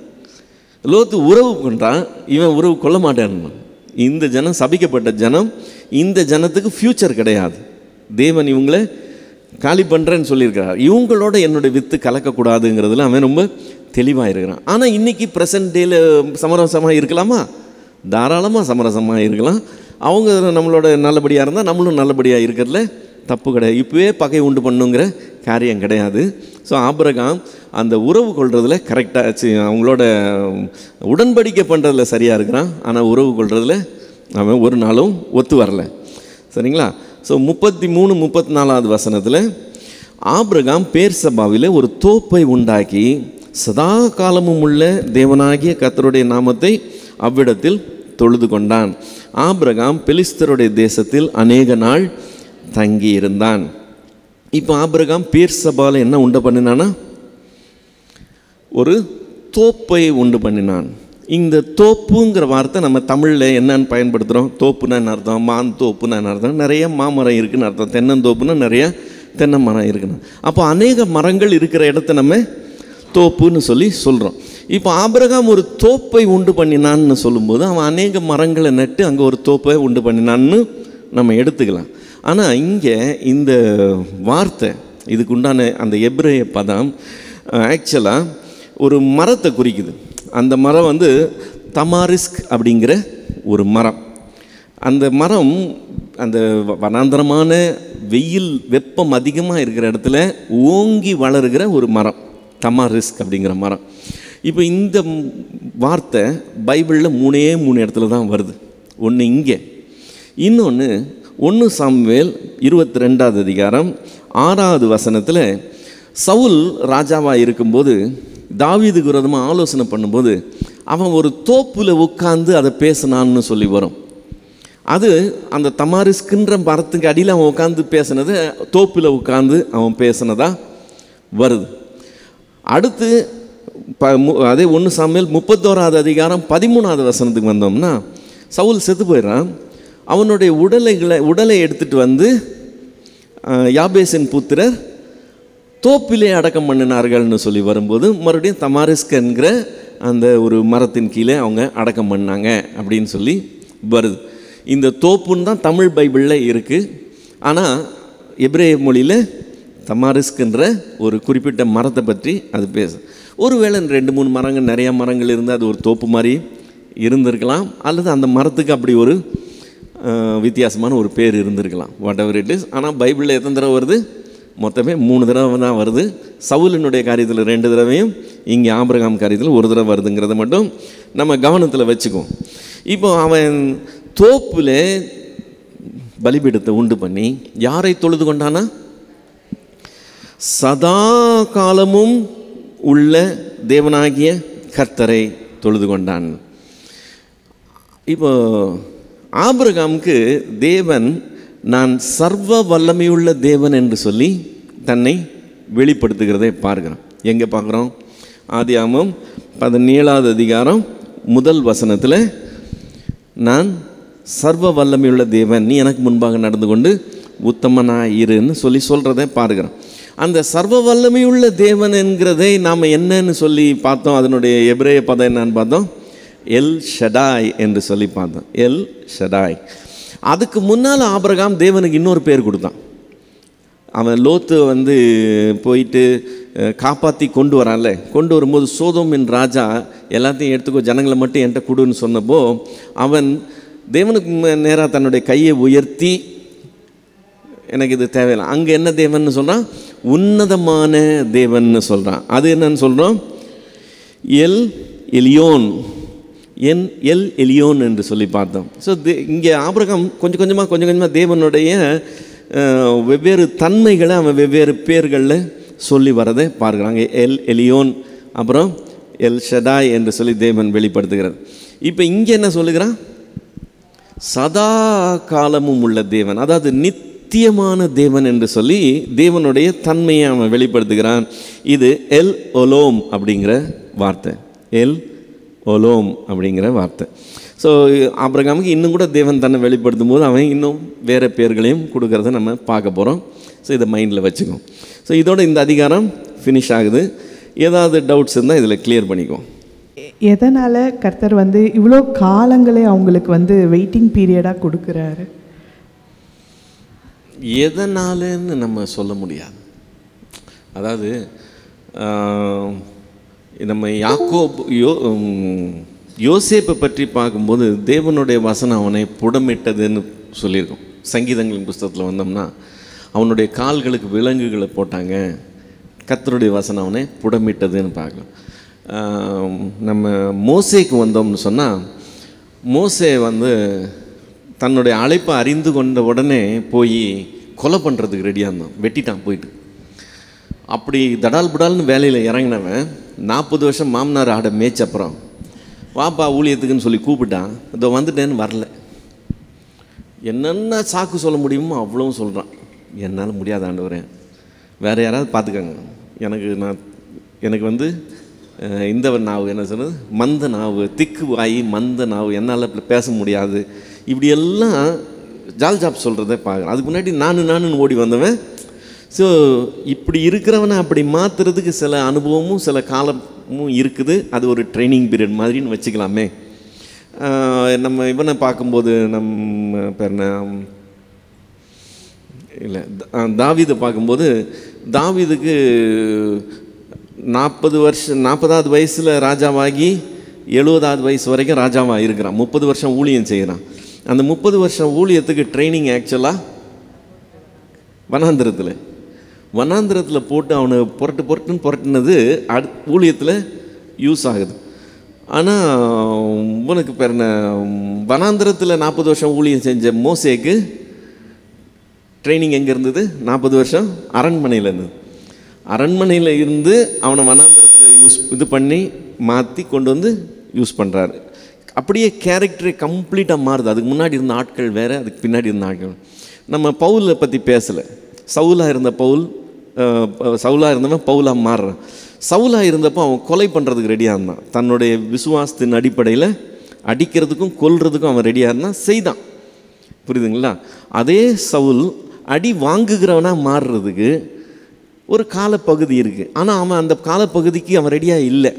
லோத்து உறவு கொண்டான், இவன் உறவு கொள்ள மாட்டான். இந்த ஜனம் சபிக்கப்பட்ட ஜனம். இந்த ஜனத்துக்கு ஃப்யூச்சர் கிடையாது. தேவன் இவங்களை காலி பண்ணுறேன்னு சொல்லியிருக்கிறார். இவங்களோட என்னுடைய வித்து கலக்கக்கூடாதுங்கிறதுல அவன் ரொம்ப தெளிவாக இருக்கிறான். ஆனால் இன்றைக்கி ப்ரெசன்ட் டேயில் சமரசமாக இருக்கலாமா? தாராளமாக சமரசமாக இருக்கலாம். அவங்க நம்மளோட நல்லபடியாக இருந்தால் நம்மளும் நல்லபடியாக இருக்கிறதுல தப்பு கிடையாது. இப்போவே பகை உண்டு பண்ணுங்கிற காரியம் கிடையாது. ஸோ ஆபிரகாம் அந்த உறவு கொள்றதில் கரெக்டாக அவங்களோட உடன்படிக்கை பண்ணுறதுல சரியாக இருக்கிறான். ஆனால் உறவு கொள்றதில் அவன் ஒரு நாளும் ஒத்து வரலை. சரிங்களா? ஸோ 33, 34வது வசனத்தில் ஆபிரகாம் பெயர்சபாவில் ஒரு தோப்பை உண்டாக்கி சதா காலமும் உள்ள தேவனாகிய கர்த்தருடைய நாமத்தை அவ்விடத்தில் தொழுது கொண்டான். ஆபிரகாம் பெலிஸ்தருடைய தேசத்தில் அநேக நாள் தங்கி இருந்தான். இப்போ ஆபிரகாம் பெயர்சபாவில் என்ன உண்டு பண்ணினானா? ஒரு தோப்பை உண்டு பண்ணினான். இந்த தோப்புங்கிற வார்த்தை நம்ம தமிழில் என்னன்னு பயன்படுத்துகிறோம்? தோப்புனா என்ன அர்த்தம்? மான் தோப்புனா என்ன அர்த்தம்? நிறைய மாமரம் இருக்குன்னு அர்த்தம். தென்னந்தோப்புனா நிறைய தென்னை மரம் இருக்குன்னு. அப்போ அநேக மரங்கள் இருக்கிற இடத்த நம்ம தோப்புன்னு சொல்லி சொல்கிறோம். இப்போ ஆபிரகாம் ஒரு தோப்பை உண்டு பண்ணினான்னு சொல்லும்போது அவன் அநேக மரங்களை நட்டு அங்கே ஒரு தோப்பை உண்டு பண்ணினான்னு நம்ம எடுத்துக்கலாம். ஆனால் இங்கே இந்த வார்த்தை இதுக்கு உண்டான அந்த எபிரேய பதம் ஆக்சுவலாக ஒரு மரத்தை குறிக்குது. அந்த மரம் வந்து தமாரிஸ்க் அப்படிங்கிற ஒரு மரம். அந்த மரம் அந்த வனாந்தரமான வெயில் வெப்பம் அதிகமாக இருக்கிற இடத்துல ஓங்கி வளருகிற ஒரு மரம், தமாரிஸ்க் அப்படிங்கிற மரம். இப்போ இந்த வார்த்தை பைபிளில் 3 இடத்துல தான் வருது. ஒன்று இங்கே, இன்னொன்று 1 சாமுவேல் 22 அதிகாரம் 6வது வசனத்தில் சவுல் ராஜாவாக இருக்கும்போது தாவீதுக்கு விரோதமாக ஆலோசனை பண்ணும்போது அவன் ஒரு தோப்பில் உட்கார்ந்து அதை பேசினான்னு சொல்லி வரும். அது அந்த தமாரிஸ்கின்ற மரத்துக்கு அடியில் அவன் உட்காந்து பேசினது, தோப்பில் உட்காந்து அவன் பேசினதா வருது. அடுத்து அதே 1 சாமுவேல் 31 அதிகாரம் 13வது வசனத்துக்கு வந்தோம்னா சவுல் செத்து போயிடறான். அவனுடைய உடலை எடுத்துகிட்டு வந்து யாபேசின் புத்திரர் தோப்பிலே அடக்கம் பண்ணினார்கள்னு சொல்லி வரும்போது மறுபடியும் தமாரிஸ்க் என்கிற அந்த ஒரு மரத்தின் கீழே அவங்க அடக்கம் பண்ணாங்க அப்படின்னு சொல்லி வருது. இந்த தோப்புன்னு தான் தமிழ் பைபிளில் இருக்குது. ஆனால் எபிரேய மொழியில் தமாரிஸ்க்ன்ற ஒரு குறிப்பிட்ட மரத்தை பற்றி அது பேசு. ஒருவேளை 2-3 மரங்கள், நிறையா மரங்கள் இருந்தால் அது ஒரு தோப்பு மாதிரி இருந்திருக்கலாம், அல்லது அந்த மரத்துக்கு அப்படி ஒரு வித்தியாசமான ஒரு பேர் இருந்திருக்கலாம், வாட் எவர் இட் இஸ். ஆனால் பைபிளில் எத்தனை தடவை வருது? மொத்தமே 3 தடவை தான் வருது. சவுலினுடைய காரியத்தில் 2 தடவையும், இங்கே ஆபிரகாம் காரியத்தில் 1 தடவை வருதுங்கிறத மட்டும் நம்ம கவனத்தில் வச்சுக்குவோம். இப்போ அவன் தோப்பில் பலிபீடத்தை உண்டு பண்ணி யாரை தொழுது கொண்டானா? சதா காலமும் உள்ள தேவனாகிய கர்த்தரை தொழுது கொண்டான். இப்போ ஆபிரகாமுக்கு தேவன் நான் சர்வ வல்லமையுள்ள தேவன் என்று சொல்லி தன்னை வெளிப்படுத்துகிறதை பார்க்கிறோம். எங்கே பார்க்குறோம்? ஆதியாகமம் 17வது அதிகாரம் 1 வசனத்தில் நான் சர்வ வல்லமையுள்ள தேவன், நீ எனக்கு முன்பாக நடந்து கொண்டு உத்தமனாக இருன்னு சொல்லி சொல்கிறதை பார்க்கிறோம். அந்த சர்வ வல்லமையுள்ள தேவன் என்கிறதை நாம் என்னன்னு சொல்லி பார்த்தோம். அதனுடைய எபிரேய பதம் என்னன்னு பார்த்தோம், எல் ஷடாய் என்று சொல்லி பார்த்தோம். எல் ஷடாய். அதுக்கு முன்னால் ஆபிரகாம் தேவனுக்கு இன்னொரு பேர் கொடுத்தான். அவன் லோத்து வந்து போயிட்டு காப்பாற்றி கொண்டு வரான்ல, கொண்டு வரும்போது சோதோமின் ராஜா எல்லாத்தையும் எடுத்துக்கோ, ஜனங்களை மட்டும் என்கிட்ட கொடுன்னு சொன்னப்போ அவன் தேவனுக்கு நேராக தன்னுடைய கையை உயர்த்தி எனக்கு இது தேவையில்லை. அங்கே என்ன தேவன்னு சொல்கிறான்? உன்னதமான தேவன்னு சொல்கிறான். அது என்னன்னு சொல்கிறோம்? எல் எலியோன், எல் எலியோன் என்று சொல்லி பார்த்தோம். ஸோ இங்கே ஆபிரகாம் கொஞ்சம் கொஞ்சமாக தேவனுடைய வெவ்வேறு தன்மைகளை அவன் வெவ்வேறு பேர்களில் சொல்லி வரதை பார்க்குறாங்க. எல் எலியோன், அப்புறம் எல் ஷடாய் என்று சொல்லி தேவன் வெளிப்படுத்துகிறார். இப்போ இங்கே என்ன சொல்லுகிறான்? சதா காலமும் உள்ள தேவன், அதாவது நித்தியமான தேவன் என்று சொல்லி தேவனுடைய தன்மையை அவன் வெளிப்படுத்துகிறான். இது எல் ஒலோம் அப்படிங்கிற வார்த்தை, எல் ஒலோம் அப்படிங்கிற வார்த்தை. ஸோ ஆபிரகாமுக்கு இன்னும் கூட தேவன் தன்னை வெளிப்படுத்தும் போது அவன் இன்னும் வேறு பேர்களையும் கொடுக்கறத நம்ம பார்க்க போகிறோம். ஸோ இதை மைண்டில் வச்சுக்கோம். ஸோ இதோட இந்த அதிகாரம் ஃபினிஷ் ஆகுது. ஏதாவது டவுட்ஸ் இருந்தால் இதில் கிளியர் பண்ணிக்குவோம். எதனால் கர்த்தர் வந்து இவ்வளோ காலங்களே அவங்களுக்கு வந்து வெயிட்டிங் பீரியடாக கொடுக்குறாரு? எதனாலன்னு நம்ம சொல்ல முடியாது. அதாவது நம்ம யோசேப்பை பற்றி பார்க்கும்போது தேவனுடைய வசனம் அவனை புடமிட்டதுன்னு சொல்லியிருக்கோம். சங்கீதங்களின் புஸ்தகத்தில் வந்தோம்னா அவனுடைய கால்களுக்கு விலங்குகளை போட்டாங்க, கர்த்தருடைய வசனம் அவனை புடமிட்டதுன்னு பார்க்கலாம். நம்ம மோசேக்கு வந்தோம்னு சொன்னால், மோசே வந்து தன்னுடைய அழைப்பை அறிந்து கொண்ட உடனே போய் கொலை பண்ணுறதுக்கு ரெடியாக இருந்தான், வெட்டிட்டான் போயிட்டு. அப்படி தடால் புடால்னு வேலையில் இறங்கினவன் 40 வருஷம் மாமனார் ஆடை மேய்ச்சப்புறம் வாப்பா ஊழியத்துக்குன்னு சொல்லி கூப்பிட்டான். இதோ வந்துட்டேன்னு வரல. என்னென்ன சாக்கு சொல்ல முடியுமோ அவ்வளவும் சொல்கிறான். என்னால் முடியாத ஆண்டவரே, வேறு யாராவது பார்த்துக்கங்க, எனக்கு வந்து இந்த நாவு என்ன சொல்கிறது, மந்த நாவு, திக்கு வாயி மந்த நாவு, என்னால் பேச முடியாது, இப்படியெல்லாம் ஜாப் சொல்கிறத பார்க்குறேன். அதுக்கு முன்னாடி நான் ஓடி வந்தவன் ஸோ இப்படி இருக்கிறவனை அப்படி மாற்றுறதுக்கு சில அனுபவமும் சில காலமும் இருக்குது. அது ஒரு ட்ரைனிங் பீரியட் மாதிரின்னு வச்சுக்கலாமே. நம்ம இவனை பார்க்கும்போது நம்ம பேர் இல்லை தாவீதை பார்க்கும்போது, தாவீதுக்கு 40வது வயசில் ராஜாவாகி 70வது வயசு வரைக்கும் ராஜாவாக இருக்கிறான். 30 வருஷம் ஊழியம் செய்கிறான். அந்த 30 வருஷம் ஊழியத்துக்கு ட்ரைனிங் ஆக்சுவலாக வனாந்திரத்தில் போட்டு அவனை புரட்டுனது ஊழியத்தில் யூஸ் ஆகுது. ஆனால் உனக்கு பேர் என்ன, வனாந்திரத்தில் 40 வருஷம் ஊழியம் செஞ்ச மோசேக்கு ட்ரைனிங் எங்கே இருந்தது? 40 வருஷம் அரண்மனையில் இருந்தது. அரண்மனையில் இருந்து அவனை வனாந்திரத்தில் இது பண்ணி மாற்றி கொண்டு வந்து யூஸ் பண்ணுறாரு. அப்படியே கேரக்டரே கம்ப்ளீட்டாக மாறுது. அதுக்கு முன்னாடி இருந்த ஆட்கள் வேறு, அதுக்கு பின்னாடி இருந்த ஆட்கள். நம்ம பவுலை பற்றி பேசலை. சவுலாக இருந்தவன் பவுலாக மாறுறான். சவுலாக இருந்தப்போ அவன் கொலை பண்ணுறதுக்கு ரெடியாக இருந்தான். தன்னுடைய விசுவாசத்தின் அடிப்படையில் அடிக்கிறதுக்கும் கொல்றதுக்கும் அவன் ரெடியாக இருந்தான், செய்தான். புரியுதுங்களா? அதே சவுல் அடி வாங்குகிறவனாக மாறுறதுக்கு ஒரு காலப்பகுதி இருக்குது. ஆனால் அவன் அந்த காலப்பகுதிக்கு அவன் ரெடியாக இல்லை.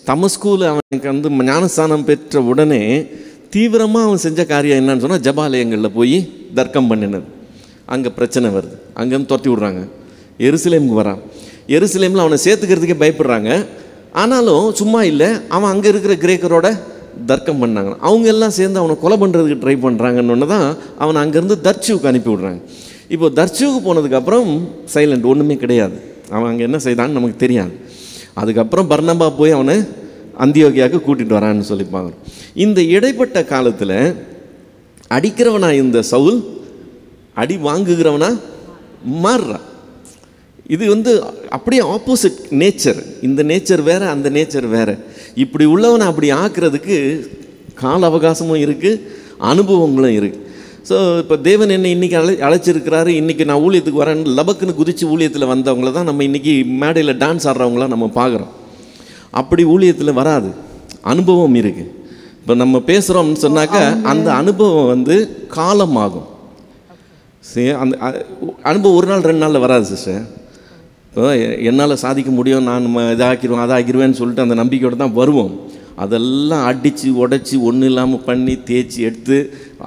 தமஸ்கூவில் அவனுக்கு வந்து ஞானஸ்தானம் பெற்ற உடனே தீவிரமாக அவன் செஞ்ச காரியம் என்னன்னு சொன்னால், ஜபாலயங்களில் போய் தர்க்கம் பண்ணினது. அங்கே பிரச்சனை வருது, அங்கேருந்து துரத்தி விட்றாங்க. எருசலேமுக்கு வரான். எருசலேமில் அவனை சேர்த்துக்கிறதுக்கே பயப்படுறாங்க. ஆனாலும் சும்மா இல்லை, அவன் அங்கே இருக்கிற கிரேக்கரோட தர்க்கம் பண்ணாங்க. அவங்க எல்லாம் சேர்ந்து அவனை கொலை பண்ணுறதுக்கு ட்ரை பண்ணுறாங்கன்னு தான் அவனை அங்கேருந்து தர்ச்சுவுக்கு அனுப்பி விட்றாங்க. இப்போ தர்ச்சுவுக்கு போனதுக்கப்புறம் சைலண்ட், ஒன்றுமே கிடையாது. அவன் அங்கே என்ன செய்தான்னு நமக்கு தெரியாது. அதுக்கப்புறம் பர்னபா போய் அவனை அந்தியோகியாவுக்கு கூட்டிகிட்டு வரான்னு சொல்லிப்பாங்க. இந்த இடைப்பட்ட காலத்தில் அடிக்கிறவனா இந்த சவுல் அடி வாங்குகிறவனா மாறுறான். இது வந்து அப்படியே ஆப்போசிட் நேச்சர். இந்த நேச்சர் வேறு, அந்த நேச்சர் வேறு. இப்படி உள்ளவனை அப்படி ஆக்குறதுக்கு கால அவகாசமும் இருக்குது, அனுபவங்களும் இருக்குது. ஸோ இப்போ தேவன் என்னை இன்றைக்கி அழைச்சிருக்கிறாரு. இன்றைக்கி நான் ஊழியத்துக்கு வரேன், லபக்குன்னு குதித்து ஊழியத்தில் வந்தவங்கள தான் நம்ம இன்றைக்கி மேடையில் டான்ஸ் ஆடுறவங்களாம் நம்ம பார்க்குறோம். அப்படி ஊழியத்தில் வராது, அனுபவம் இருக்குது. இப்போ நம்ம பேசுகிறோம்னு சொன்னாக்கா அந்த அனுபவம் வந்து காலமாகும். சரி, அந்த அனுபவம் ஒரு நாள் 2 நாளில் வராது சிஸ்டர். இப்போ என்னால் சாதிக்க முடியும், நான் இதாக்கிடுவேன் அதாக்கிடுவேன்னு சொல்லிட்டு அந்த நம்பிக்கையோடு தான் வருவோம். அதெல்லாம் அடித்து உடச்சி ஒன்றும் இல்லாமல் பண்ணி தேய்ச்சி எடுத்து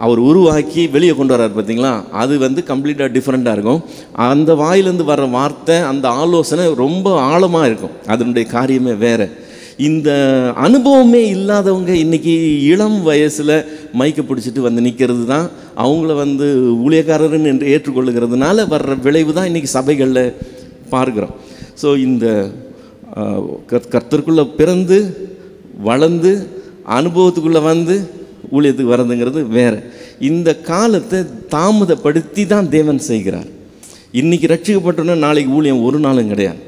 அவர் உருவாக்கி வெளியே கொண்டு வர்றார் பார்த்தீங்களா? அது வந்து கம்ப்ளீட்டாக டிஃப்ரெண்ட்டாக இருக்கும். அந்த வாயிலேருந்து வர்ற வார்த்தை, அந்த ஆலோசனை ரொம்ப ஆழமாக இருக்கும். அதனுடைய காரியமே வேறு. இந்த அனுபவமே இல்லாதவங்க இன்றைக்கி இளம் வயசில் மைக்கை பிடிச்சிட்டு வந்து நிற்கிறது தான், அவங்கள வந்து ஊழியக்காரர்னு என்று ஏற்றுக்கொள்ளுகிறதுனால வர்ற விளைவு தான் இன்றைக்கி சபைகளில் பார்க்குறோம். ஸோ இந்த கர்த்தருக்குள்ளே பிறந்து வளர்ந்து அனுபவத்துக்குள்ளே வந்து ஊழியத்துக்கு வர்றதுங்கிறது வேறு. இந்த காலத்தை தாமதப்படுத்தி தான் தேவன் செய்கிறார். இன்றைக்கி ரட்சிக்கப்பட்டோன்னா நாளைக்கு ஊழியம் ஒரு நாளும் கிடையாது.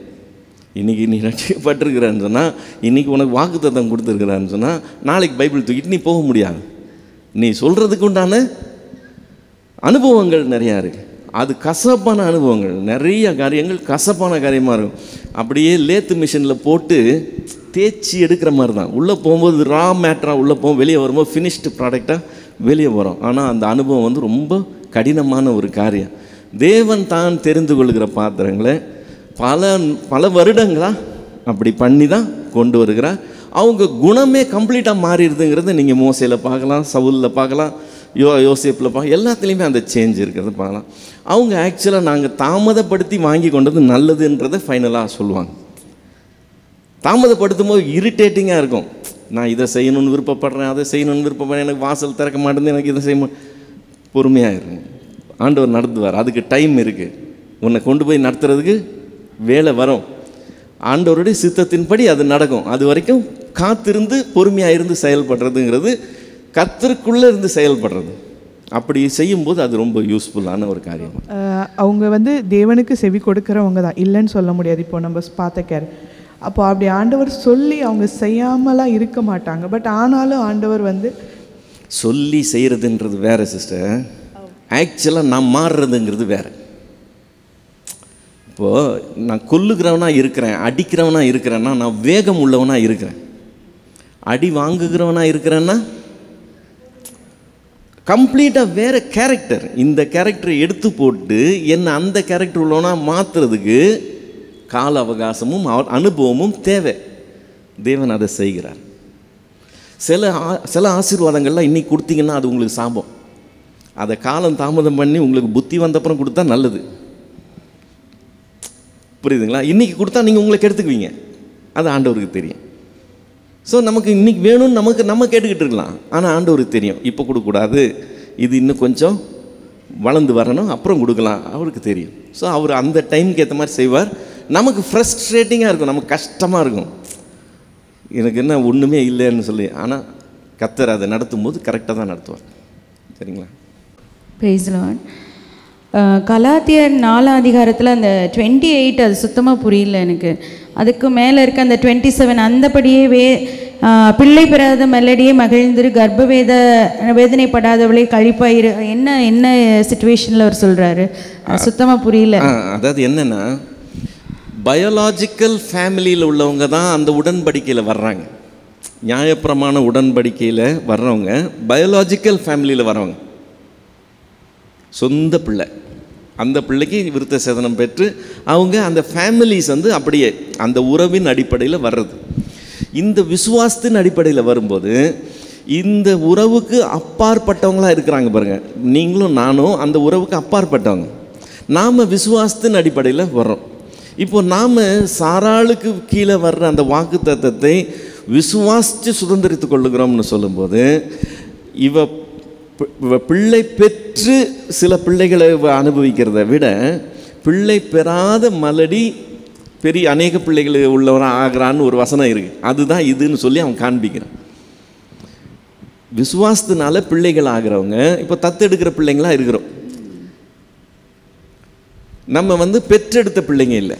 இன்றைக்கி நீ ரட்சிக்கப்பட்டிருக்கிறான்னு சொன்னால், இன்றைக்கி உனக்கு வாக்குத்தத்தம் கொடுத்துருக்கிறான்னு சொன்னால், நாளைக்கு பைபிள் தூக்கிட்டு நீ போக முடியாது. நீ சொல்கிறதுக்கு உண்டான அனுபவங்கள் நிறையா இருக்குது. அது கசப்பான அனுபவங்கள், நிறைய காரியங்கள் கசப்பான காரியமாக இருக்கும். அப்படியே லேத்து மிஷினில் போட்டு தேய்ச்சி எடுக்கிற மாதிரி தான். உள்ளே போகும்போது ரா மேட்டராக உள்ளே போகும், வெளியே வரும்போது ஃபினிஷ்டு ப்ராடக்டாக வெளியே வரும். ஆனால் அந்த அனுபவம் வந்து ரொம்ப கடினமான ஒரு காரியம். தேவன் தான் தெரிந்து கொள்கிற பாத்திரங்களை பல வருடங்களாக அப்படி பண்ணி தான் கொண்டு வருகிறார். அவங்க குணமே கம்ப்ளீட்டாக மாறிடுதுங்கிறத நீங்கள் மோசையில் பார்க்கலாம், சவுலில் பார்க்கலாம், யோசேப்பில் பார்க்கலாம். எல்லாத்துலேயுமே அந்த சேஞ்ச் இருக்கிறத பார்க்கலாம். அவங்க ஆக்சுவலாக நாங்கள் தாமதப்படுத்தி வாங்கி கொண்டது நல்லதுன்றதை ஃபைனலாக சொல்லுவாங்க. தாமதப்படுத்தும் போது இரிட்டேட்டிங்காக இருக்கும். நான் இதை செய்யணும்னு விருப்பப்படுறேன், அதை செய்யணும்னு விருப்பப்படுறேன், எனக்கு வாசல் திறக்க மாட்டேங்குது, எனக்கு இதை செய்ய பொறுமையாக இருக்கும். ஆண்டவர் நடத்துவார். அதுக்கு டைம் இருக்குது. உன்னை கொண்டு போய் நடத்துறதுக்கு வேலை வரும். ஆண்டவருடைய சித்தத்தின்படி அது நடக்கும். அது வரைக்கும் காத்திருந்து பொறுமையாக இருந்து செயல்படுறதுங்கிறது கர்த்தருக்குள்ளே இருந்து செயல்படுறது. அப்படி செய்யும்போது அது ரொம்ப யூஸ்ஃபுல்லான ஒரு காரியம். அவங்க வந்து தேவனுக்கு செவி கொடுக்குறவங்க தான், இல்லைன்னு சொல்ல முடியாது. இப்போ நம்ம பார்த்த அப்போ அப்படி ஆண்டவர் சொல்லி அவங்க செய்யாமலாம் இருக்க மாட்டாங்க. பட் ஆனாலும் ஆண்டவர் வந்து சொல்லி செய்கிறதுன்றது வேறு சிஸ்டர். ஆக்சுவலாக நான் மாறுறதுங்கிறது வேறு. இப்போது நான் கொல்லுகிறவனாக இருக்கிறேன், அடிக்கிறவனாக இருக்கிறேன்னா நான் வேகம் உள்ளவனாக இருக்கிறேன். அடி வாங்குகிறவனாக இருக்கிறேன்னா கம்ப்ளீட்டாக வேறு கேரக்டர். இந்த கேரக்டரை எடுத்து போட்டு என்னை அந்த கேரக்டர் உள்ளவனா மாற்றுறதுக்கு கால அவகாசமும் அனுபவமும் தேவை. தேவன் அதை செய்கிறார். சில ஆசீர்வாதங்கள்லாம் இன்றைக்கி கொடுத்தீங்கன்னா அது உங்களுக்கு சாபம். அதை காலம் தாமதம் பண்ணி உங்களுக்கு புத்தி வந்தப்புறம் கொடுத்தா நல்லது. புரியுதுங்களா? இன்றைக்கி கொடுத்தா நீங்கள் உங்களுக்கு எடுத்துக்குவீங்க, அது ஆண்டவருக்கு தெரியும். ஸோ நமக்கு இன்றைக்கி வேணும்னு நம்ம கேட்டுக்கிட்டு இருக்கலாம். ஆனால் ஆண்டவருக்கு தெரியும் இப்போ கொடுக்கக்கூடாது, இது இன்னும் கொஞ்சம் வளர்ந்து வரணும், அப்புறம் கொடுக்கலாம், அவருக்கு தெரியும். ஸோ அவர் அந்த டைமுக்கு ஏற்ற மாதிரி செய்வார். நமக்கு ஃப்ரஸ்ட்ரேட்டிங்காக இருக்கும், நமக்கு கஷ்டமாக இருக்கும், எனக்கு என்ன ஒன்றுமே இல்லைன்னு சொல்லி. ஆனால் கர்த்தர் அதை நடத்தும் போது கரெக்டாக தான் நடத்துவார். சரிங்களா? Praise Lord. கலாத்தியர் 4 அதிகாரத்தில் அந்த 28 அது சுத்தமாக புரியல எனக்கு. அதுக்கு மேலே இருக்க அந்த 27 அந்தபடியே பிள்ளை பெறாத மெல்லடியே மகிழ்ந்திரு வேதனைப்படாதவளை கழிப்பாயிரு, என்ன சிச்சுவேஷனில் அவர் சொல்கிறாரு, சுத்தமாக புரியல. அதாவது என்னென்னா, பயாலாஜிக்கல் ஃபேமிலியில் உள்ளவங்க தான் அந்த உடன்படிக்கையில் வர்றாங்க. நியாயப்பிரமாண உடன்படிக்கையில் வர்றவங்க பயாலாஜிக்கல் ஃபேமிலியில் வர்றவங்க, சொந்த பிள்ளை. அந்த பிள்ளைக்கு விருத்த சேதனம் பெற்று அவங்க அந்த ஃபேமிலிஸ் வந்து அப்படியே அந்த உறவின் அடிப்படையில் வர்றது. இந்த விசுவாசத்தின் அடிப்படையில் வரும்போது இந்த உறவுக்கு அப்பாற்பட்டவங்களாக இருக்கிறாங்க பாருங்கள். நீங்களும் நானும் அந்த உறவுக்கு அப்பாற்பட்டவங்க. நாம் விசுவாசத்தின் அடிப்படையில் வர்றோம். இப்போ நாம் சாராளுக்கு கீழே வர்ற அந்த வாக்கு தத்தத்தை விசுவாசித்து சுதந்திரித்து கொள்ளுகிறோம்னு சொல்லும்போது, இவ பிள்ளை பெற்று சில பிள்ளைகளை அனுபவிக்கிறத விட பிள்ளை பெறாத மலடி பெரிய அநேக பிள்ளைகள் உள்ளவராக ஆகிறான்னு ஒரு வசனம் இருக்குது. அதுதான் இதுன்னு சொல்லி அவன் காண்பிக்கிறான். விசுவாசத்தினால பிள்ளைகள் ஆகிறவங்க இப்போ தத்தெடுக்கிற பிள்ளைங்களா இருக்கிறோம். நம்ம வந்து பெற்றெடுத்த பிள்ளைங்க இல்லை.